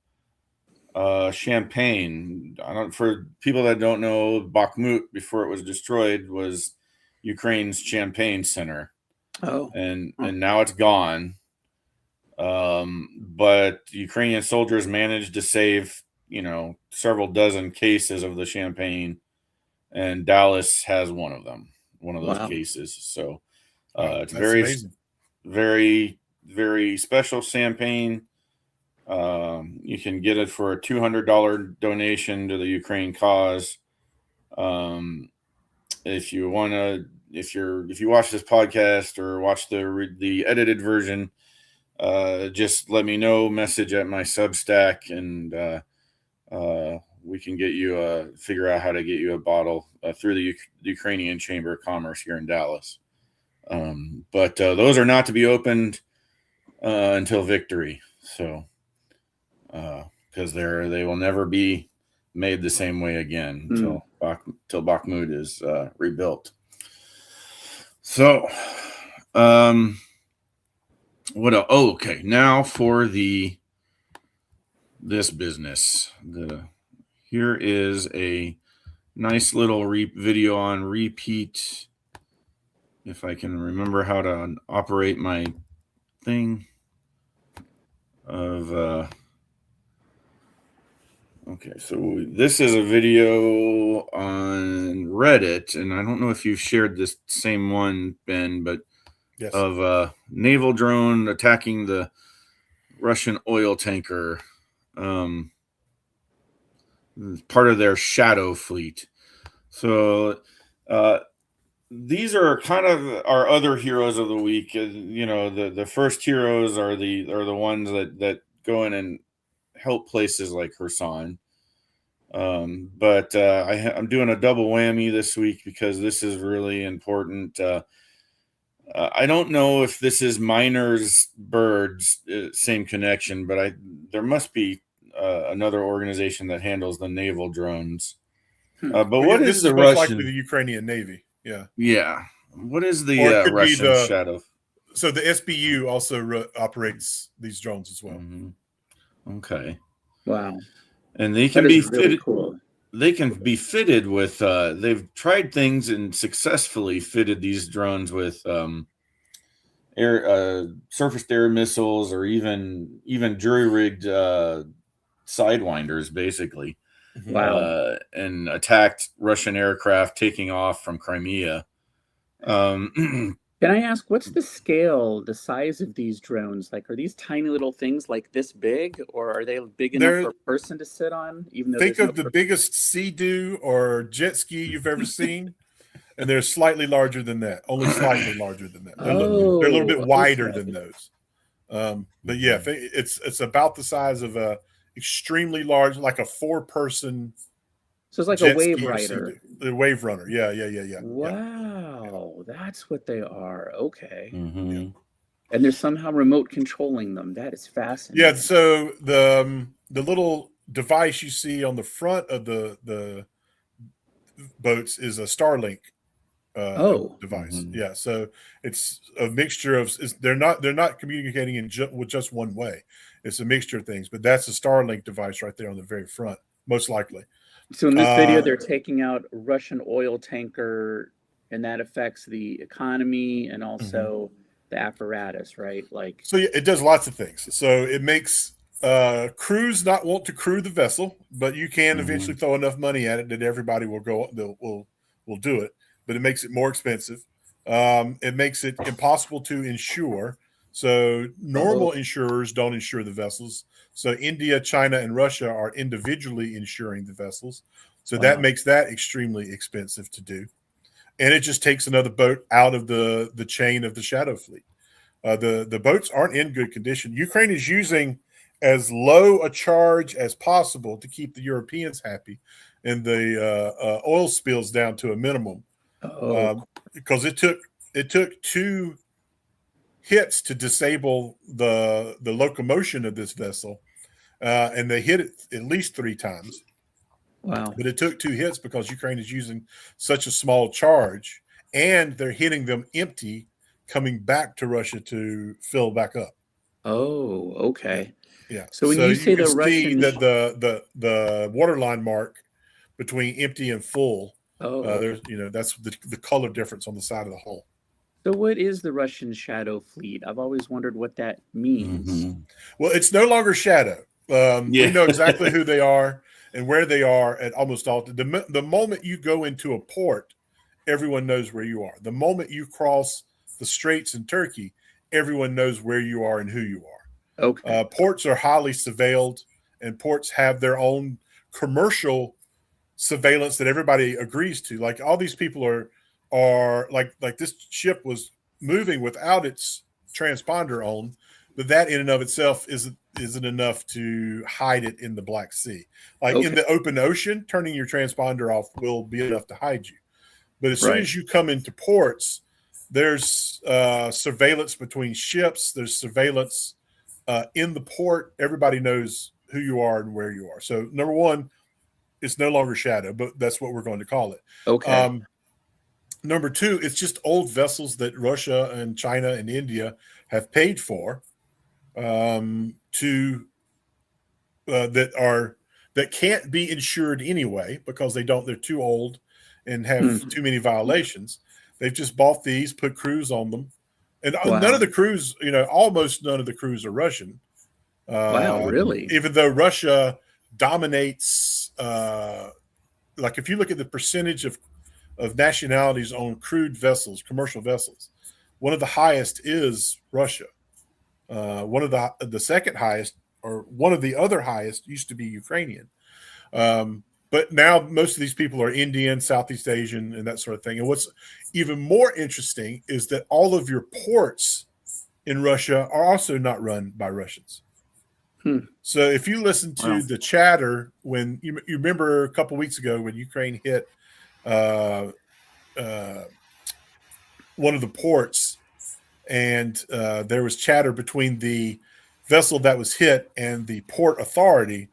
champagne. For people that don't know, Bakhmut, before it was destroyed, was Ukraine's champagne center. And now it's gone. But Ukrainian soldiers managed to save, several dozen cases of the champagne, and Dallas has one of those cases. So it's very amazing. Very, very special champagne. You can get it for a $200 donation to the Ukraine cause. If you watch this podcast or watch the edited version, just let me know, message at my Substack, and we can figure out how to get you a bottle through the Ukrainian Chamber of Commerce here in Dallas. But those are not to be opened until victory. So, because they will never be made the same way again until Bakhmut is rebuilt. So, what else? Oh, okay. Now for this business. Here is a nice little video on repeat. If I can remember how to operate my thing okay, so this is a video on Reddit, and I don't know if you've shared this same one, Ben, but yes, of a naval drone attacking the Russian oil tanker, part of their shadow fleet. So these are kind of our other heroes of the week. The first heroes are the ones that go in and help places like Kherson. But I'm doing a double whammy this week because this is really important. I don't know if this is miners, birds, same connection, but there must be another organization that handles the naval drones. But what is the Russian? Likely the Ukrainian Navy. Yeah. Yeah. What is the Russian Shadow? So the SBU also operates these drones as well. Mm-hmm. Okay. Wow. And they can be really fitted. Cool. They can be fitted with. They've tried things and successfully fitted these drones with surface-to-air missiles, or even jury-rigged sidewinders, basically. Wow. And attacked Russian aircraft taking off from Crimea. Can I ask, what's the scale, the size of these drones? Like, are these tiny little things like this big, or are they big enough for a person to sit on? Even though think of the biggest Sea-Doo or jet ski you've ever seen, and they're slightly larger than that. Only slightly larger than that. They're a little bit wider than those. But yeah, it's about the size of a extremely large, like a 4-person. So it's like a wave rider. The wave runner. Yeah. Wow, that's what they are. Okay. Mm-hmm. Yeah. And they're somehow remote controlling them. That is fascinating. Yeah. So the little device you see on the front of the boats is a Starlink device. Mm-hmm. Yeah. So it's a mixture of. They're not communicating with just one way. It's a mixture of things. But that's a Starlink device right there on the very front, most likely. So in this video, they're taking out a Russian oil tanker, and that affects the economy and also the apparatus, right? Like, so yeah, it does lots of things. So it makes crews not want to crew the vessel, but you can eventually throw enough money at it that everybody will go. Will do it, but it makes it more expensive. It makes it impossible to insure. So normal insurers don't insure the vessels. So India, China, and Russia are individually insuring the vessels. So that makes that extremely expensive to do. And it just takes another boat out of the chain of the Shadow fleet. The boats aren't in good condition. Ukraine is using as low a charge as possible to keep the Europeans happy and the oil spills down to a minimum. Because it took 2 hits to disable the locomotion of this vessel, and they hit it at least 3 times. Wow! But it took 2 hits because Ukraine is using such a small charge, and they're hitting them empty, coming back to Russia to fill back up. Oh, okay. Yeah. So when you say the Russian, see that the waterline mark between empty and full, there's that's the color difference on the side of the hull. So what is the Russian Shadow fleet? I've always wondered what that means. Mm-hmm. Well, it's no longer Shadow. We know exactly who they are and where they are at almost all. The moment you go into a port, everyone knows where you are. The moment you cross the straits in Turkey, everyone knows where you are and who you are. Okay. Ports are highly surveilled, and ports have their own commercial surveillance that everybody agrees to. Like all these people are like this ship was moving without its transponder on, but that in and of itself isn't enough to hide it in the Black Sea. Like in the open ocean, turning your transponder off will be enough to hide you. But as soon as you come into ports, there's surveillance between ships. There's surveillance in the port. Everybody knows who you are and where you are. So number one, it's no longer Shadow, but that's what we're going to call it. Okay. Number two, it's just old vessels that Russia and China and India have paid for that can't be insured anyway because they're too old and have too many violations. They've just bought these, put crews on them, and none of the crews, almost none of the crews are Russian. Wow, really? Even though Russia dominates, like if you look at the percentage of nationalities on crewed vessels, commercial vessels, one of the highest is Russia. One of the second highest, or one of the other highest, used to be Ukrainian. But now most of these people are Indian, Southeast Asian, and that sort of thing. And what's even more interesting is that all of your ports in Russia are also not run by Russians. So if you listen to the chatter, when you remember a couple weeks ago when Ukraine hit one of the ports, and there was chatter between the vessel that was hit and the port authority,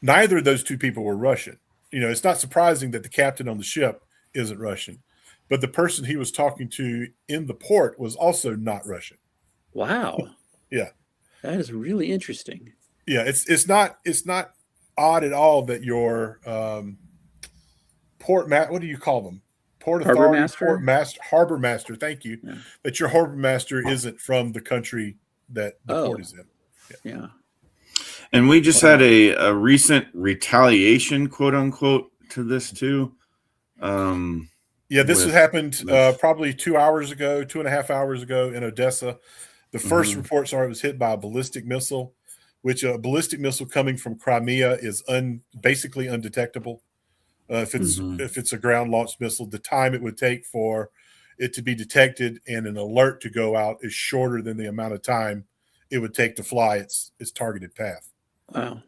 neither of those two people were Russian. It's not surprising that the captain on the ship isn't Russian. but the person he was talking to in the port was also not Russian. Wow. Yeah. That is really interesting. Yeah, it's not odd at all that your what do you call them? Port Harbor authority, master? harbor master. Thank you. Yeah. That your harbor master isn't from the country that the port is in. Yeah. And we just had a recent retaliation, quote unquote, to this too. This has happened probably 2.5 hours ago in Odessa. The first reports are it was hit by a ballistic missile, which a ballistic missile coming from Crimea is basically undetectable. If it's a ground launched missile, the time it would take for it to be detected and an alert to go out is shorter than the amount of time it would take to fly its targeted path. Wow.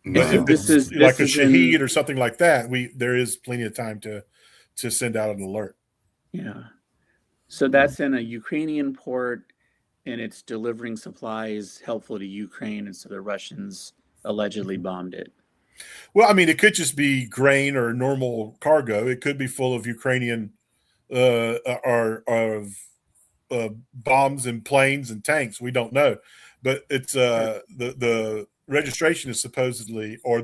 But if it's like a Shaheed or something like that, there is plenty of time to send out an alert. Yeah. So that's in a Ukrainian port, and it's delivering supplies helpful to Ukraine, and so the Russians allegedly bombed it. Well, I mean, it could just be grain or normal cargo. It could be full of Ukrainian bombs and planes and tanks. We don't know, but it's the registration is supposedly, or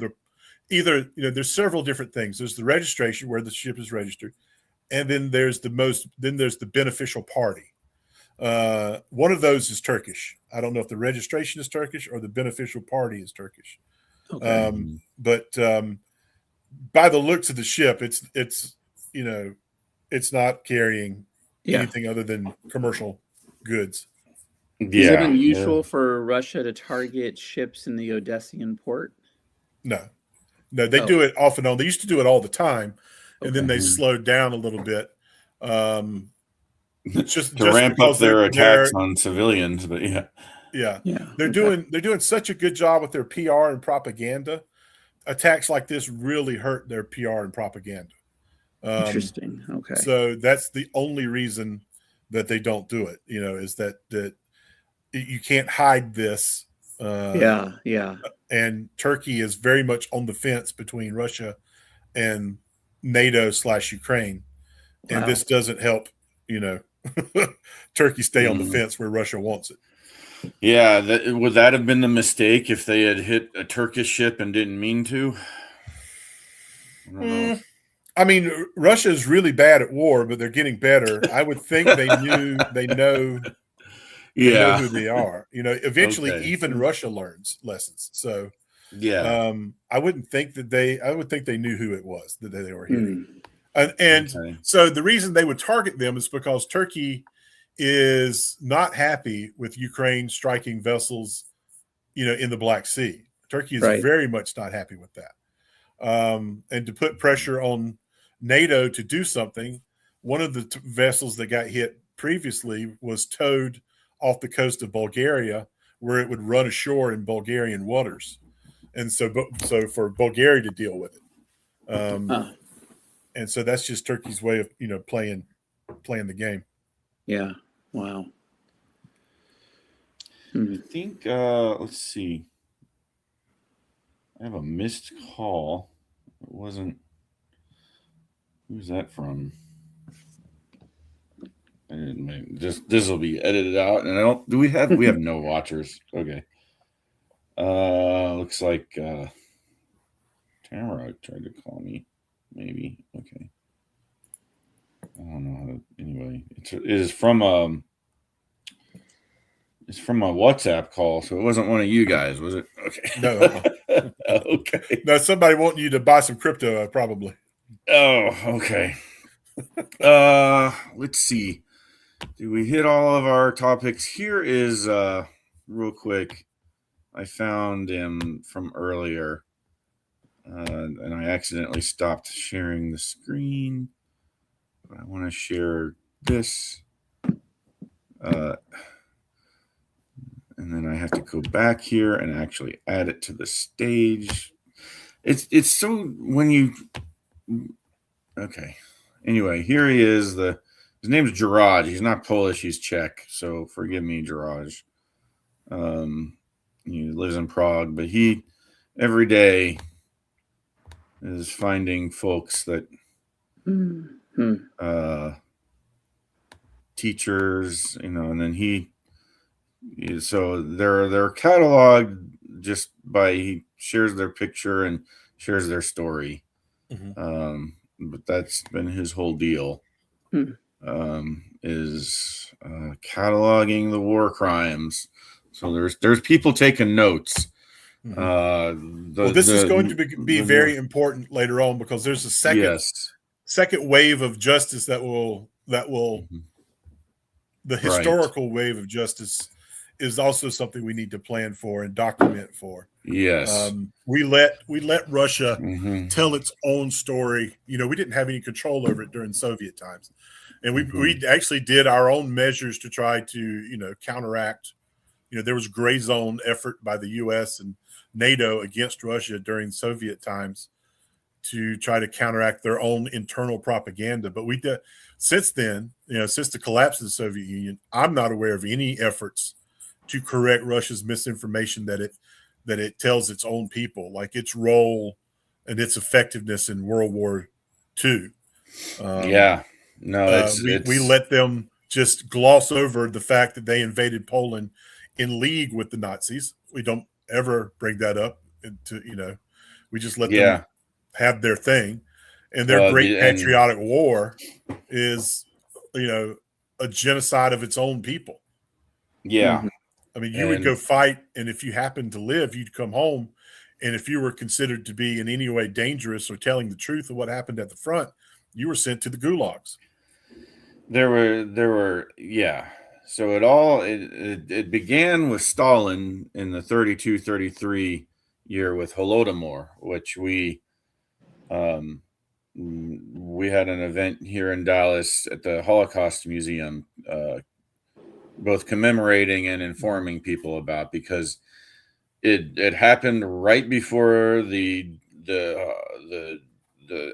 there's several different things. There's the registration where the ship is registered, and then there's the beneficial party. One of those is Turkish. I don't know if the registration is Turkish or the beneficial party is Turkish. Okay. But by the looks of the ship, it's not carrying anything other than commercial goods. Is it unusual for Russia to target ships in the Odessian port? No, they do it off and on. They used to do it all the time, and then they slowed down a little bit. Just ramp up their attacks on civilians, but they're doing such a good job with their PR and propaganda. Attacks like this really hurt their PR and propaganda. Interesting. Okay. So that's the only reason that they don't do it. Is that you can't hide this. And Turkey is very much on the fence between Russia and NATO/Ukraine, and this doesn't help. Turkey stay on the fence where Russia wants it. Yeah, would that have been the mistake if they had hit a Turkish ship and didn't mean to? I don't know. I mean, Russia is really bad at war, but they're getting better. I would think they know who they are. Eventually, even Russia learns lessons. So, I would think they knew who it was that they were hitting. So the reason they would target them is because Turkey is not happy with Ukraine striking vessels, in the Black Sea. Turkey is very much not happy with that. And to put pressure on NATO to do something, one of the vessels that got hit previously was towed off the coast of Bulgaria, where it would run ashore in Bulgarian waters, and so for Bulgaria to deal with it. And so that's just Turkey's way of playing the game. Yeah. Wow. I think let's see. I have a missed call. It wasn't. Who's that from? This will be edited out, and I don't. Do we have? We have no watchers. Okay. Looks like Tamara tried to call me. Maybe. Okay. I don't know how to. Anyway, it is from it's from a WhatsApp call, so it wasn't one of you guys, was it? Okay. No. Okay. No, somebody wanting you to buy some crypto, probably. Oh, okay. Let's see. Did we hit all of our topics? Here is real quick. I found him from earlier, and I accidentally stopped sharing the screen. But I want to share this. And then I have to go back here and actually add it to the stage. It's so when you okay. Anyway, here he is. His name's Jiraj. He's not Polish. He's Czech. So forgive me, Jiraj. He lives in Prague, but he every day is finding folks that teachers, and then so they're cataloged just by he shares their picture and shares their story. But that's been his whole deal. Is cataloging the war crimes. So there's people taking notes. This is going to be very important later on, because there's a second wave of justice that will the historical wave of justice is also something we need to plan for and document for. Yes. We let Russia tell its own story. We didn't have any control over it during Soviet times. And we actually did our own measures to try to, counteract. There was gray zone effort by the U.S. and NATO against Russia during Soviet times to try to counteract their own internal propaganda. But we did since then, since the collapse of the Soviet Union, I'm not aware of any efforts to correct Russia's misinformation that it tells its own people, like its role and its effectiveness in World War II. We let them just gloss over the fact that they invaded Poland in league with the Nazis. We don't ever bring that up. We just let them have their thing. And their great patriotic war is, a genocide of its own people. Yeah. I mean, you would go fight, and if you happened to live, you'd come home. And if you were considered to be in any way dangerous or telling the truth of what happened at the front, you were sent to the gulags. There were. So it began with Stalin in the 32-33 year with Holodomor, which we had an event here in Dallas at the Holocaust Museum, both commemorating and informing people about, because it happened right before the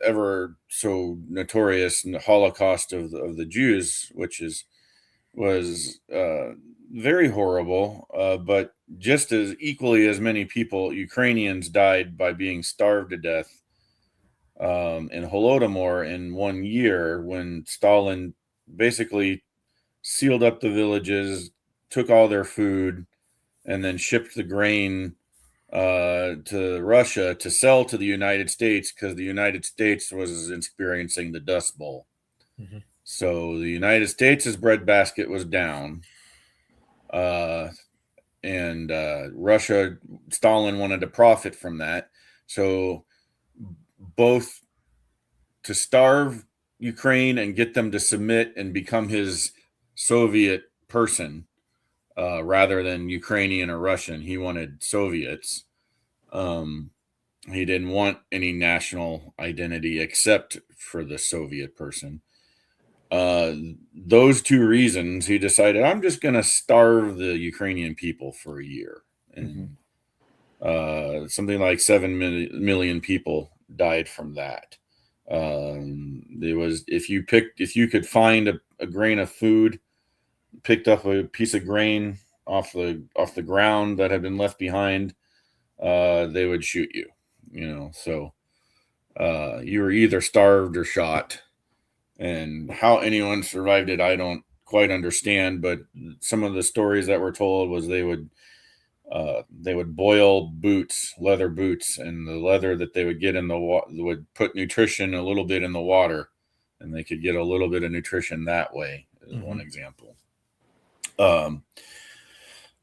ever so notorious Holocaust of the Jews, which was very horrible, but just as equally as many people, Ukrainians, died by being starved to death in Holodomor in 1 year, when Stalin basically sealed up the villages, took all their food, and then shipped the grain to Russia to sell to the United States, because the United States was experiencing the Dust Bowl. So the United States' breadbasket was down, and Russia, Stalin wanted to profit from that. So both to starve Ukraine and get them to submit and become his Soviet person, rather than Ukrainian or Russian. He wanted Soviets. He didn't want any national identity except for the Soviet person. Those two reasons, he decided, I'm just going to starve the Ukrainian people for a year. And something like 7 million people died from that. It was, if you could find a grain of food, picked up a piece of grain off the ground that had been left behind, they would shoot you. So you were either starved or shot. And how anyone survived it, I don't quite understand. But some of the stories that were told was they would boil boots, leather boots, and the leather that they would get in the water would put nutrition a little bit in the water, and they could get a little bit of nutrition that way. Is one example. And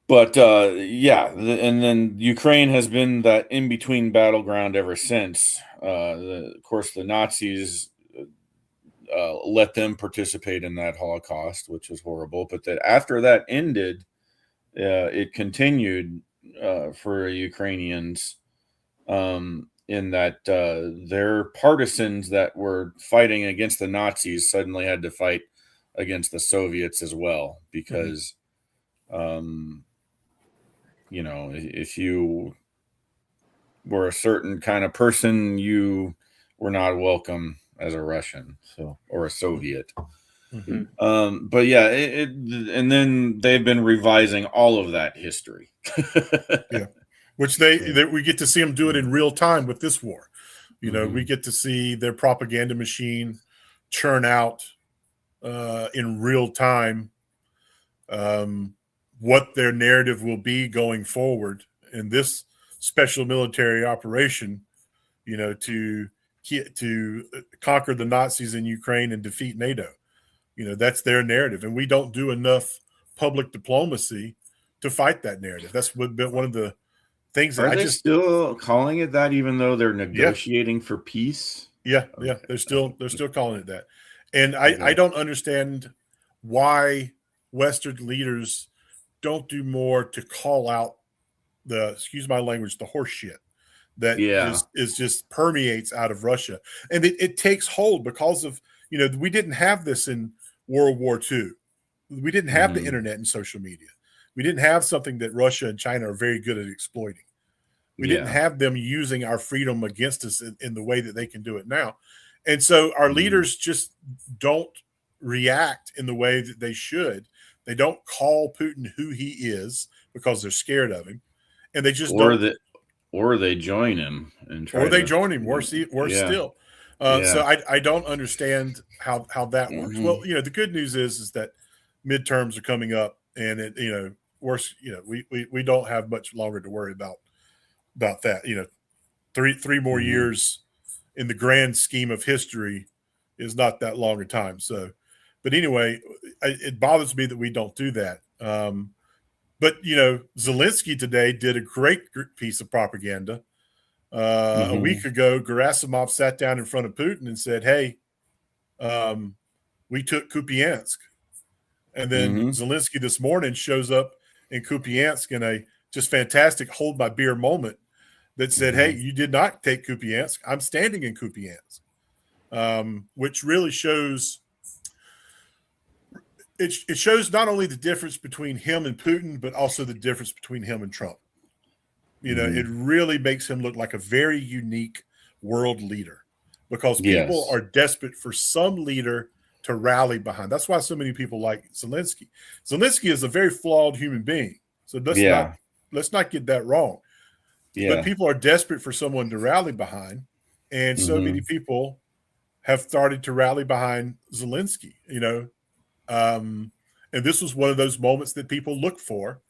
then Ukraine has been that in-between battleground ever since. Of course, the Nazis let them participate in that Holocaust, which was horrible. But that after that ended, it continued for Ukrainians, in that their partisans that were fighting against the Nazis suddenly had to fight against the Soviets as well, because if you were a certain kind of person, you were not welcome as a Russian, or a Soviet. But yeah, and then they've been revising all of that history. Which we get to see them do it in real time with this war. We get to see their propaganda machine churn out in real time what their narrative will be going forward in this special military operation, to conquer the Nazis in Ukraine and defeat NATO. That's their narrative. And we don't do enough public diplomacy to fight that narrative. That's been one of the things that Are they still calling it that, even though they're negotiating for peace? Yeah. They're still calling it that. And I don't understand why Western leaders don't do more to call out excuse my language, the horse shit that is just permeates out of Russia. And it takes hold because of, we didn't have this in World War II. We didn't have the internet and social media. We didn't have something that Russia and China are very good at exploiting. We didn't have them using our freedom against us in the way that they can do it now. And so our leaders just don't react in the way that they should. They don't call Putin who he is because they're scared of him. And they just or they join him and worse still. So I don't understand how that works. Well, the good news is that midterms are coming up, and we don't have much longer to worry about that. Three more years in the grand scheme of history is not that long a time. So, but anyway, it bothers me that we don't do that. But Zelensky today did a great piece of propaganda. A week ago, Gerasimov sat down in front of Putin and said, "Hey, we took Kupiansk." And then Zelensky this morning shows up in Kupiansk in a just fantastic hold my beer moment that said, "Hey, you did not take Kupiansk. I'm standing in Kupiansk," which really shows. It shows not only the difference between him and Putin, but also the difference between him and Trump. It really makes him look like a very unique world leader because people are desperate for some leader to rally behind. That's why so many people like Zelensky. Zelensky is a very flawed human being. So let's not get that wrong. But people are desperate for someone to rally behind. And so many people have started to rally behind Zelensky, and this was one of those moments that people look for,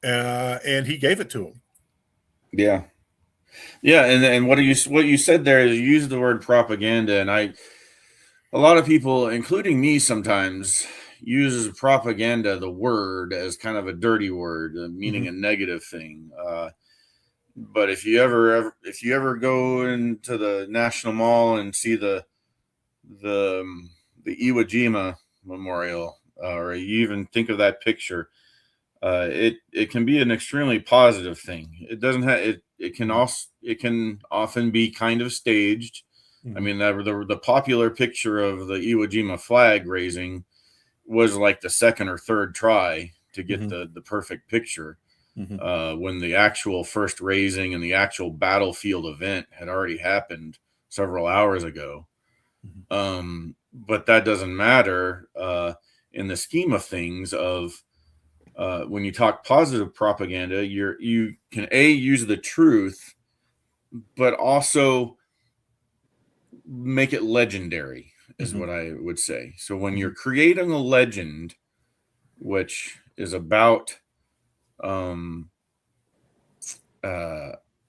and he gave it to him. Yeah. And what you said there is you used the word propaganda, and a lot of people, including me, sometimes uses propaganda, the word, as kind of a dirty word, meaning a negative thing. But if you ever go into the National Mall and see the Iwo Jima Memorial, or you even think of that picture, it can be an extremely positive thing. It doesn't have it can often be kind of staged. I mean, the popular picture of the Iwo Jima flag raising was like the second or third try to get the perfect picture, when the actual first raising and the actual battlefield event had already happened several hours ago. But that doesn't matter in the scheme of things. When you talk positive propaganda, you can use the truth, but also make it legendary, is what I would say. So when you're creating a legend, which is about, I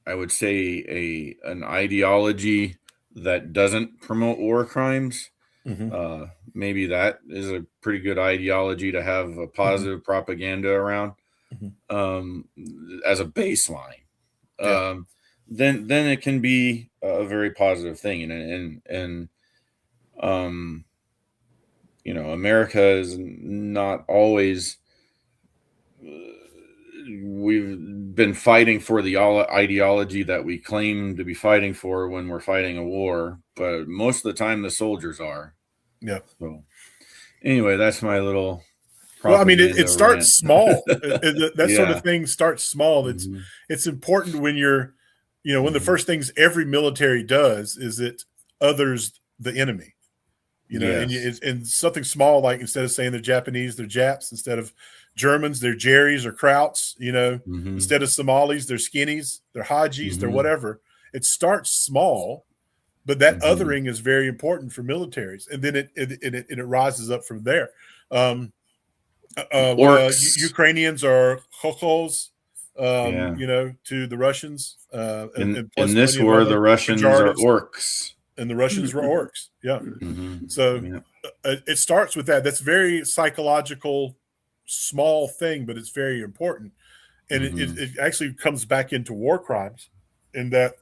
would say an ideology that doesn't promote war crimes. Maybe that is a pretty good ideology to have a positive propaganda around, as a baseline. Then it can be a very positive thing. And America is not always. We've been fighting for the ideology that we claim to be fighting for when we're fighting a war, but most of the time the soldiers are. Yeah. So anyway, that's my little. Well, I mean, it starts small. That sort of thing starts small. It's important when you're, one of the first things every military does is it others the enemy. And something small, like instead of saying they're Japanese, they're Japs. Instead of Germans, they're Jerrys or Krauts. Instead of Somalis, they're Skinnies, they're Hajis, they're whatever. It starts small, But that othering is very important for militaries, and then it rises up from there. Ukrainians are chochos, to the Russians. In this war, the Russians are orcs. And the Russians were orcs. Yeah. So it starts with that. That's very psychological, small thing, but it's very important. And it actually comes back into war crimes in that,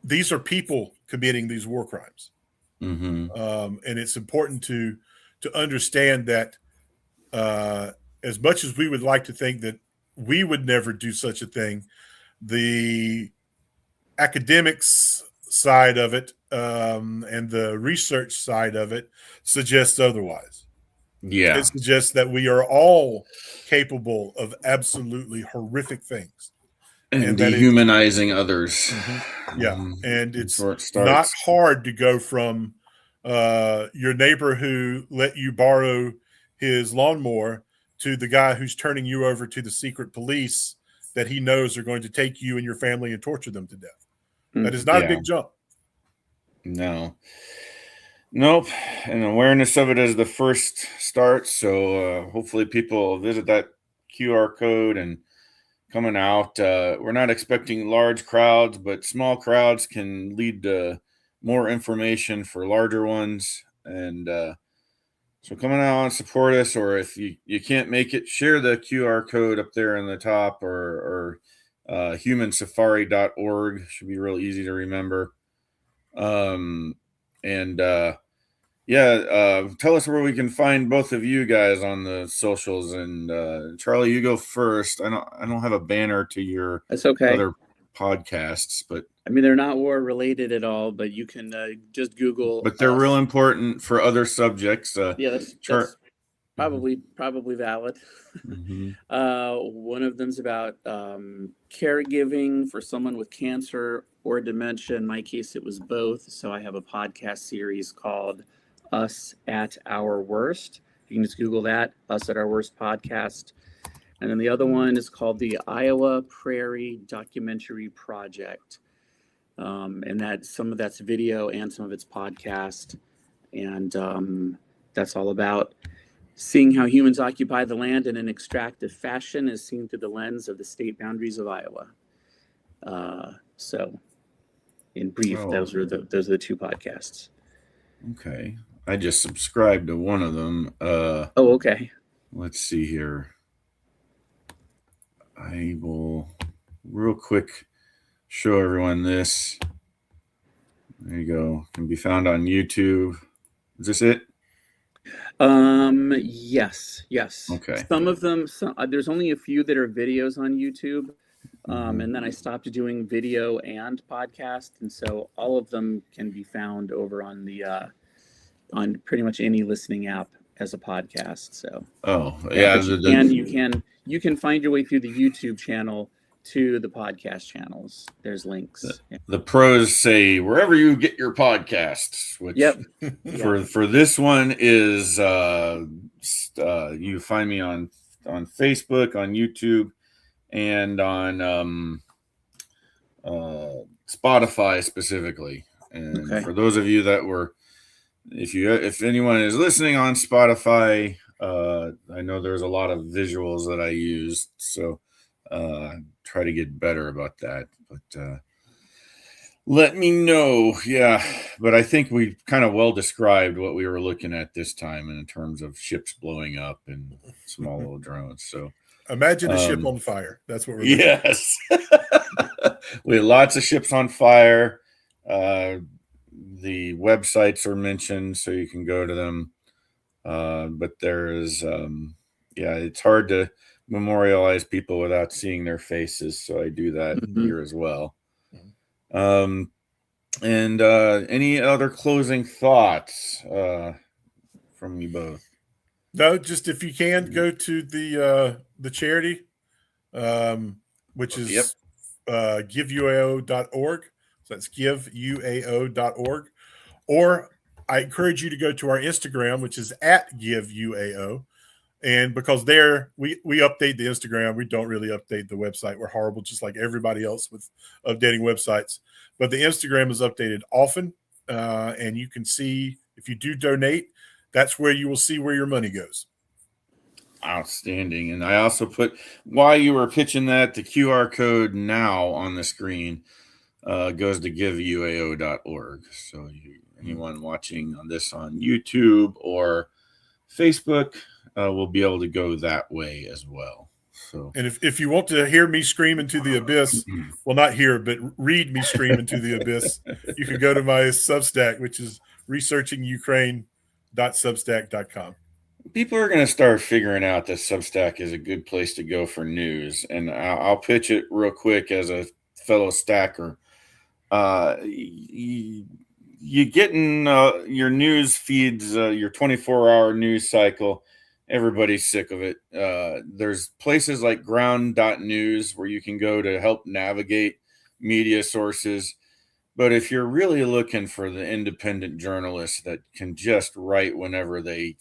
these are people committing these war crimes. And it's important to understand that as much as we would like to think that we would never do such a thing, the academics side of it and the research side of it suggests otherwise. Yeah. It suggests that we are all capable of absolutely horrific things. And dehumanizing others. Yeah. And it's not hard to go from your neighbor who let you borrow his lawnmower to the guy who's turning you over to the secret police that he knows are going to take you and your family and torture them to death. That is not a big jump. No. Nope. And awareness of it is the first start. So hopefully people visit that QR code and coming out. We're not expecting large crowds, but small crowds can lead to more information for larger ones. And so coming out and support us, or if you can't make it, share the QR code up there in the top, or humansafari.org should be real easy to remember. Tell us where we can find both of you guys on the socials. And Charlie, you go first. I don't have a banner to your other podcasts, but I mean, they're not war related at all, but you can just Google. But they're real important for other subjects. That's probably valid. One of them's about caregiving for someone with cancer or dementia. In my case, it was both. So I have a podcast series called Us at Our Worst. You can just Google that, Us at Our Worst podcast. And then the other one is called the Iowa Prairie Documentary Project. And that some of that's video and some of it's podcast. And that's all about seeing how humans occupy the land in an extractive fashion as seen through the lens of the state boundaries of Iowa. So in brief, those are the two podcasts. Okay. I just subscribed to one of them. Okay. Let's see here. I will real quick show everyone this. There you go. Can be found on YouTube. Is this it? Yes. Okay. Some of them, there's only a few that are videos on YouTube. And then I stopped doing video and podcast. And so all of them can be found over on the, on pretty much any listening app as a podcast. So, you can find your way through the YouTube channel to the podcast channels. There's links. The pros say wherever you get your podcasts, which for this one is you find me on Facebook, on YouTube, and on Spotify specifically. And for those of you that were, if anyone is listening on Spotify, I know there's a lot of visuals that I used, so try to get better about that. But let me know. Yeah, but I think we kind of well described what we were looking at this time in terms of ships blowing up and small little drones. So imagine a ship on fire. That's what we're looking at. We had lots of ships on fire. The websites are mentioned, so you can go to them. But there is, it's hard to memorialize people without seeing their faces, so I do that here as well. And any other closing thoughts from you both? No, just if you can go to the charity, which is giveuao.org. So that's giveuao.org. Or I encourage you to go to our Instagram, which is at giveuao. And because there we update the Instagram, we don't really update the website. We're horrible, just like everybody else with updating websites. But the Instagram is updated often, and you can see if you do donate, that's where you will see where your money goes. Outstanding. And I also put, while you were pitching that, the QR code now on the screen goes to giveuao.org. So anyone watching on this on YouTube or Facebook will be able to go that way as well. So, and if you want to hear me scream into the abyss, well, not hear, but read me scream into the abyss, you can go to my Substack, which is researchingukraine.substack.com. People are going to start figuring out that Substack is a good place to go for news. And I'll pitch it real quick as a fellow stacker. You getting your news feeds, your 24-hour news cycle. Everybody's sick of it. There's places like ground.news where you can go to help navigate media sources. But if you're really looking for the independent journalists that can just write whenever they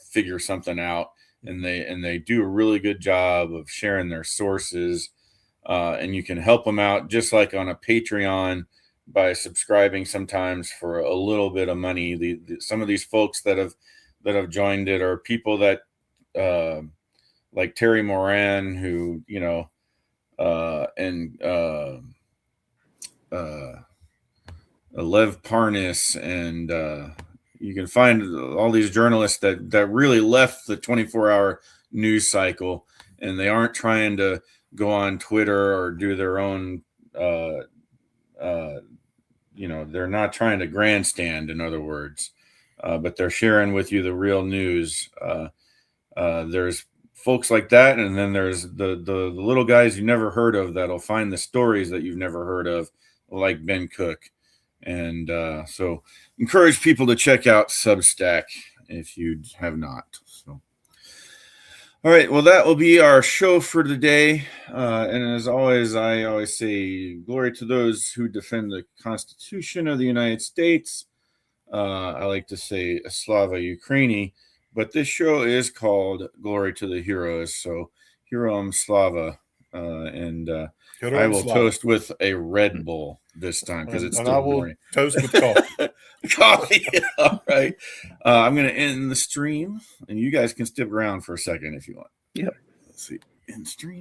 figure something out, and they do a really good job of sharing their sources, and you can help them out just like on a Patreon by subscribing sometimes for a little bit of money. Some of these folks that have joined it are people that like Terry Moran, who and Lev Parnas, and you can find all these journalists that really left the 24-hour news cycle, and they aren't trying to go on Twitter or do their own they're not trying to grandstand, in other words, but they're sharing with you the real news. There's folks like that, and then there's the little guys you never heard of that'll find the stories that you've never heard of, like Ben Cook. And so encourage people to check out Substack if you have not. So, all right, well, that will be our show for today. And as always, I always say, glory to those who defend the Constitution of the United States. I like to say Slava Heroyam, but this show is called Glory to the Heroes. So Heroyam Slava. And I will toast with a Red Bull this time because it's still morning. Toast with coffee. Coffee. All right. I'm going to end the stream, and you guys can stick around for a second if you want. Yep. Let's see. End stream.